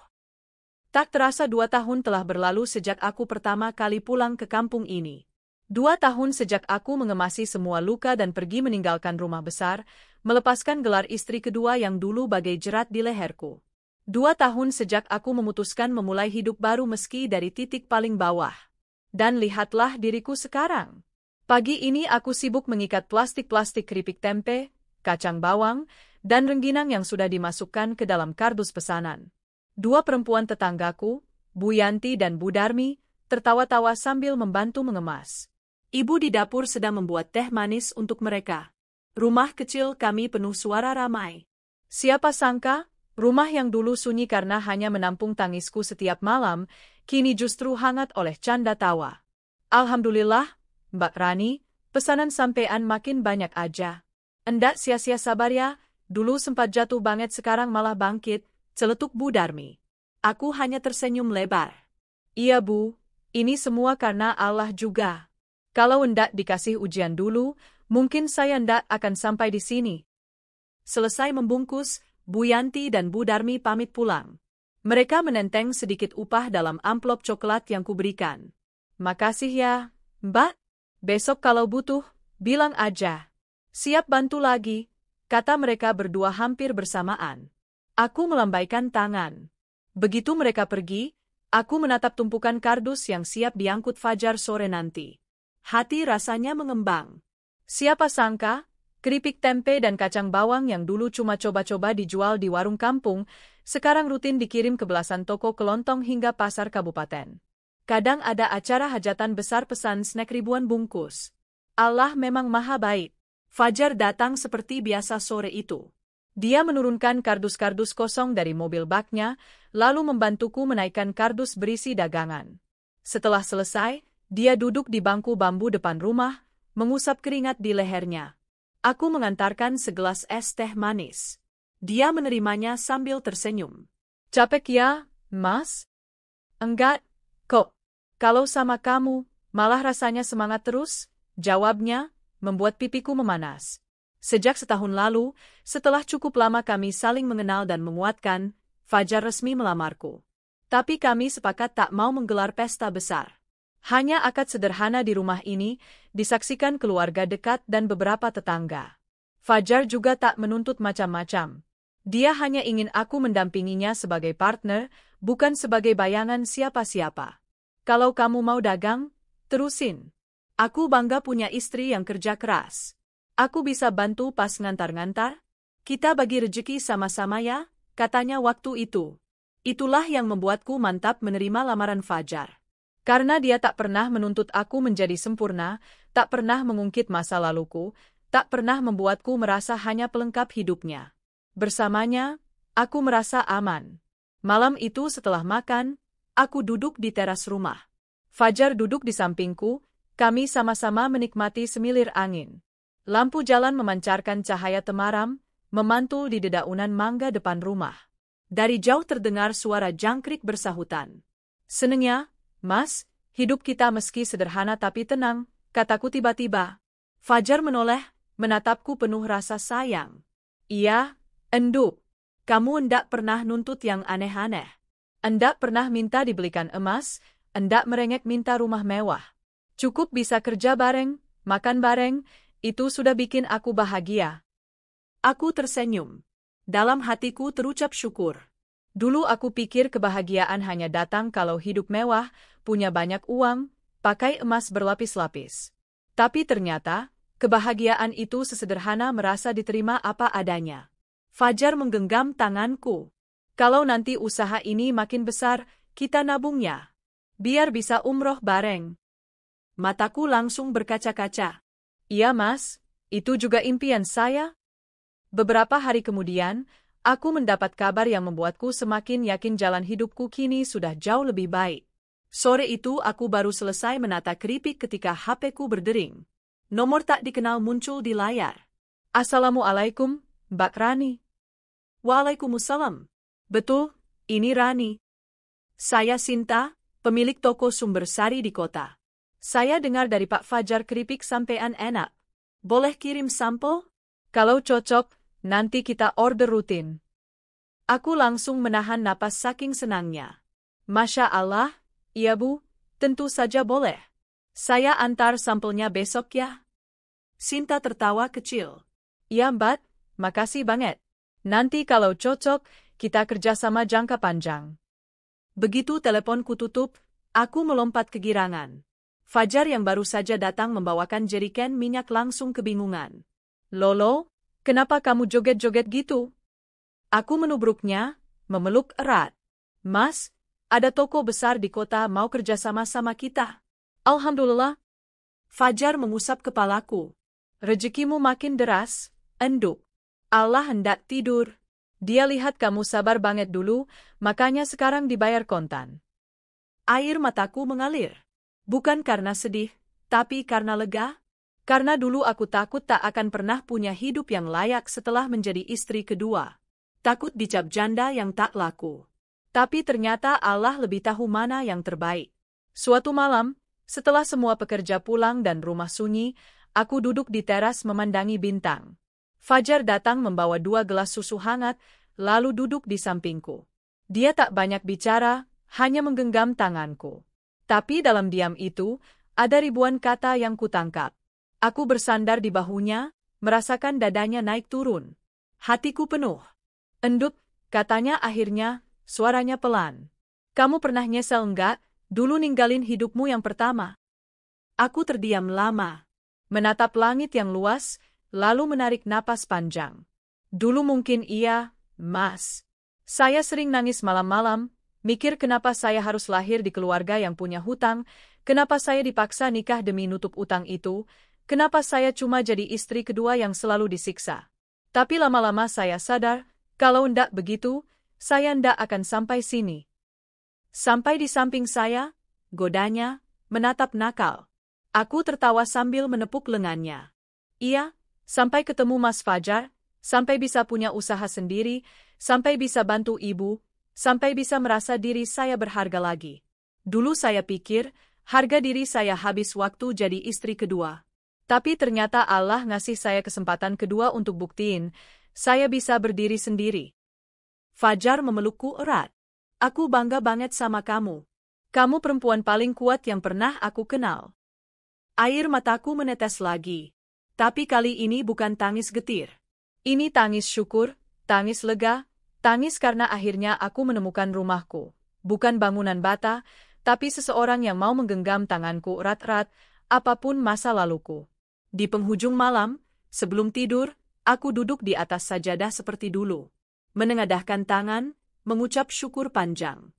Tak terasa 2 tahun telah berlalu sejak aku pertama kali pulang ke kampung ini. 2 tahun sejak aku mengemasi semua luka dan pergi meninggalkan rumah besar, melepaskan gelar istri kedua yang dulu bagai jerat di leherku. 2 tahun sejak aku memutuskan memulai hidup baru meski dari titik paling bawah. Dan lihatlah diriku sekarang. Pagi ini aku sibuk mengikat plastik-plastik keripik tempe, kacang bawang, dan rengginang yang sudah dimasukkan ke dalam kardus pesanan. 2 perempuan tetanggaku, Bu Yanti dan Bu Darmi, tertawa-tawa sambil membantu mengemas. Ibu di dapur sedang membuat teh manis untuk mereka. Rumah kecil kami penuh suara ramai. Siapa sangka, rumah yang dulu sunyi karena hanya menampung tangisku setiap malam, kini justru hangat oleh canda tawa. Alhamdulillah, Mbak Rani, pesanan sampean makin banyak aja. Endak sia-sia sabar ya, dulu sempat jatuh banget sekarang malah bangkit, celetuk Bu Darmi. Aku hanya tersenyum lebar. Iya Bu, ini semua karena Allah juga. Kalau endak dikasih ujian dulu, mungkin saya endak akan sampai di sini. Selesai membungkus, Bu Yanti dan Bu Darmi pamit pulang. Mereka menenteng sedikit upah dalam amplop coklat yang kuberikan. Makasih ya, Mbak. Besok kalau butuh, bilang aja. Siap bantu lagi, kata mereka berdua hampir bersamaan. Aku melambaikan tangan. Begitu mereka pergi, aku menatap tumpukan kardus yang siap diangkut fajar sore nanti. Hati rasanya mengembang. Siapa sangka, keripik tempe dan kacang bawang yang dulu cuma coba-coba dijual di warung kampung, sekarang rutin dikirim ke belasan toko kelontong hingga pasar kabupaten. Kadang ada acara hajatan besar pesan snack ribuan bungkus. Allah memang maha baik. Fajar datang seperti biasa sore itu. Dia menurunkan kardus-kardus kosong dari mobil baknya, lalu membantuku menaikkan kardus berisi dagangan. Setelah selesai, dia duduk di bangku bambu depan rumah, mengusap keringat di lehernya. Aku mengantarkan segelas es teh manis. Dia menerimanya sambil tersenyum. Capek ya, Mas? Enggak, kok. Kalau sama kamu, malah rasanya semangat terus, jawabnya, membuat pipiku memanas. Sejak setahun lalu, setelah cukup lama kami saling mengenal dan menguatkan, Fajar resmi melamarku. Tapi kami sepakat tak mau menggelar pesta besar. Hanya akad sederhana di rumah ini, disaksikan keluarga dekat dan beberapa tetangga. Fajar juga tak menuntut macam-macam. Dia hanya ingin aku mendampinginya sebagai partner, bukan sebagai bayangan siapa-siapa. Kalau kamu mau dagang, terusin. Aku bangga punya istri yang kerja keras. Aku bisa bantu pas ngantar-ngantar. Kita bagi rejeki sama-sama ya, katanya waktu itu. Itulah yang membuatku mantap menerima lamaran Fajar. Karena dia tak pernah menuntut aku menjadi sempurna, tak pernah mengungkit masa laluku, tak pernah membuatku merasa hanya pelengkap hidupnya. Bersamanya, aku merasa aman. Malam itu setelah makan, aku duduk di teras rumah. Fajar duduk di sampingku, kami sama-sama menikmati semilir angin. Lampu jalan memancarkan cahaya temaram, memantul di dedaunan mangga depan rumah. Dari jauh terdengar suara jangkrik bersahutan. Senengnya, Mas, hidup kita meski sederhana tapi tenang, kataku tiba-tiba. Fajar menoleh, menatapku penuh rasa sayang. Iya, Enduk. Kamu endak pernah nuntut yang aneh-aneh. Endak pernah minta dibelikan emas, endak merengek minta rumah mewah. Cukup bisa kerja bareng, makan bareng, itu sudah bikin aku bahagia. Aku tersenyum. Dalam hatiku terucap syukur. Dulu aku pikir kebahagiaan hanya datang kalau hidup mewah, punya banyak uang, pakai emas berlapis-lapis. Tapi ternyata, kebahagiaan itu sesederhana merasa diterima apa adanya. Fajar menggenggam tanganku. Kalau nanti usaha ini makin besar, kita nabungnya. Biar bisa umroh bareng. Mataku langsung berkaca-kaca. Iya Mas, itu juga impian saya. Beberapa hari kemudian, aku mendapat kabar yang membuatku semakin yakin jalan hidupku kini sudah jauh lebih baik. Sore itu aku baru selesai menata keripik ketika HP-ku berdering. Nomor tak dikenal muncul di layar. Assalamualaikum, Mbak Rani. Waalaikumsalam. Betul, ini Rani. Saya Sinta, pemilik toko sumber sari di kota. Saya dengar dari Pak Fajar keripik sampean enak. Boleh kirim sampel? Kalau cocok, nanti kita order rutin. Aku langsung menahan napas saking senangnya. Masya Allah, iya Bu, tentu saja boleh. Saya antar sampelnya besok ya. Sinta tertawa kecil. Iya Mbak, makasih banget. Nanti kalau cocok, kita kerjasama jangka panjang. Begitu teleponku tutup, aku melompat kegirangan. Fajar yang baru saja datang membawakan jeriken minyak langsung kebingungan. Lolo, kenapa kamu joget-joget gitu? Aku menubruknya, memeluk erat. Mas, ada toko besar di kota mau kerjasama sama kita. Alhamdulillah. Fajar mengusap kepalaku. Rezekimu makin deras, enduk. Allah hendak tidur. Dia lihat kamu sabar banget dulu, makanya sekarang dibayar kontan. Air mataku mengalir. Bukan karena sedih, tapi karena lega. Karena dulu aku takut tak akan pernah punya hidup yang layak setelah menjadi istri kedua. Takut dicap janda yang tak laku. Tapi ternyata Allah lebih tahu mana yang terbaik. Suatu malam, setelah semua pekerja pulang dan rumah sunyi, aku duduk di teras memandangi bintang. Fajar datang membawa 2 gelas susu hangat, lalu duduk di sampingku. Dia tak banyak bicara, hanya menggenggam tanganku. Tapi dalam diam itu, ada ribuan kata yang kutangkap. Aku bersandar di bahunya, merasakan dadanya naik turun. Hatiku penuh. Endut, katanya akhirnya, suaranya pelan. Kamu pernah nyesel enggak, dulu ninggalin hidupmu yang pertama? Aku terdiam lama. Menatap langit yang luas, lalu menarik napas panjang. Dulu mungkin iya, Mas. Saya sering nangis malam-malam, mikir kenapa saya harus lahir di keluarga yang punya hutang, kenapa saya dipaksa nikah demi nutup utang itu, kenapa saya cuma jadi istri kedua yang selalu disiksa. Tapi lama-lama saya sadar, kalau ndak begitu, saya ndak akan sampai sini. Sampai di samping saya, godanya, menatap nakal. Aku tertawa sambil menepuk lengannya. Iya, sampai ketemu Mas Fajar, sampai bisa punya usaha sendiri, sampai bisa bantu ibu, sampai bisa merasa diri saya berharga lagi. Dulu saya pikir, harga diri saya habis waktu jadi istri kedua. Tapi ternyata Allah ngasih saya kesempatan kedua untuk buktiin, saya bisa berdiri sendiri. Fajar memelukku erat. Aku bangga banget sama kamu. Kamu perempuan paling kuat yang pernah aku kenal. Air mataku menetes lagi. Tapi kali ini bukan tangis getir. Ini tangis syukur, tangis lega, tangis karena akhirnya aku menemukan rumahku. Bukan bangunan bata, tapi seseorang yang mau menggenggam tanganku erat-erat, apapun masa laluku. Di penghujung malam, sebelum tidur, aku duduk di atas sajadah seperti dulu. Menengadahkan tangan, mengucap syukur panjang.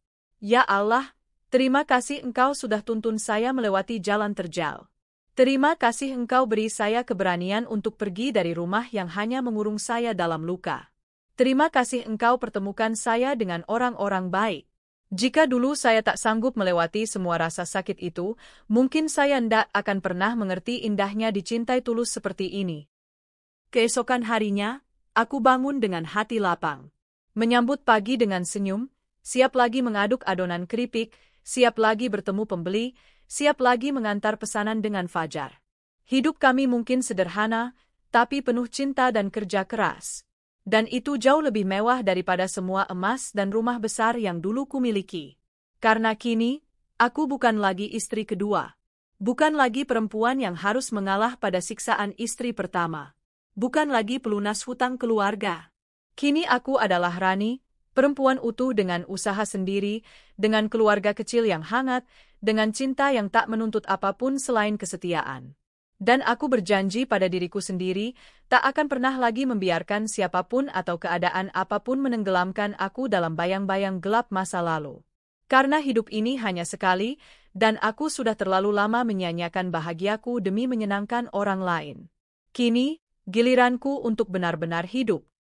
Ya Allah, terima kasih Engkau sudah tuntun saya melewati jalan terjal. Terima kasih Engkau beri saya keberanian untuk pergi dari rumah yang hanya mengurung saya dalam luka. Terima kasih Engkau pertemukan saya dengan orang-orang baik. Jika dulu saya tak sanggup melewati semua rasa sakit itu, mungkin saya ndak akan pernah mengerti indahnya dicintai tulus seperti ini. Keesokan harinya, aku bangun dengan hati lapang. Menyambut pagi dengan senyum, siap lagi mengaduk adonan keripik, siap lagi bertemu pembeli, siap lagi mengantar pesanan dengan Fajar. Hidup kami mungkin sederhana, tapi penuh cinta dan kerja keras. Dan itu jauh lebih mewah daripada semua emas dan rumah besar yang dulu kumiliki. Karena kini, aku bukan lagi istri kedua. Bukan lagi perempuan yang harus mengalah pada siksaan istri pertama. Bukan lagi pelunas hutang keluarga. Kini aku adalah Rani, perempuan utuh dengan usaha sendiri, dengan keluarga kecil yang hangat, dengan cinta yang tak menuntut apapun selain kesetiaan. Dan aku berjanji pada diriku sendiri, tak akan pernah lagi membiarkan siapapun atau keadaan apapun menenggelamkan aku dalam bayang-bayang gelap masa lalu. Karena hidup ini hanya sekali, dan aku sudah terlalu lama menyanyiakan bahagiaku demi menyenangkan orang lain. Kini, Giliranku untuk benar-benar hidup.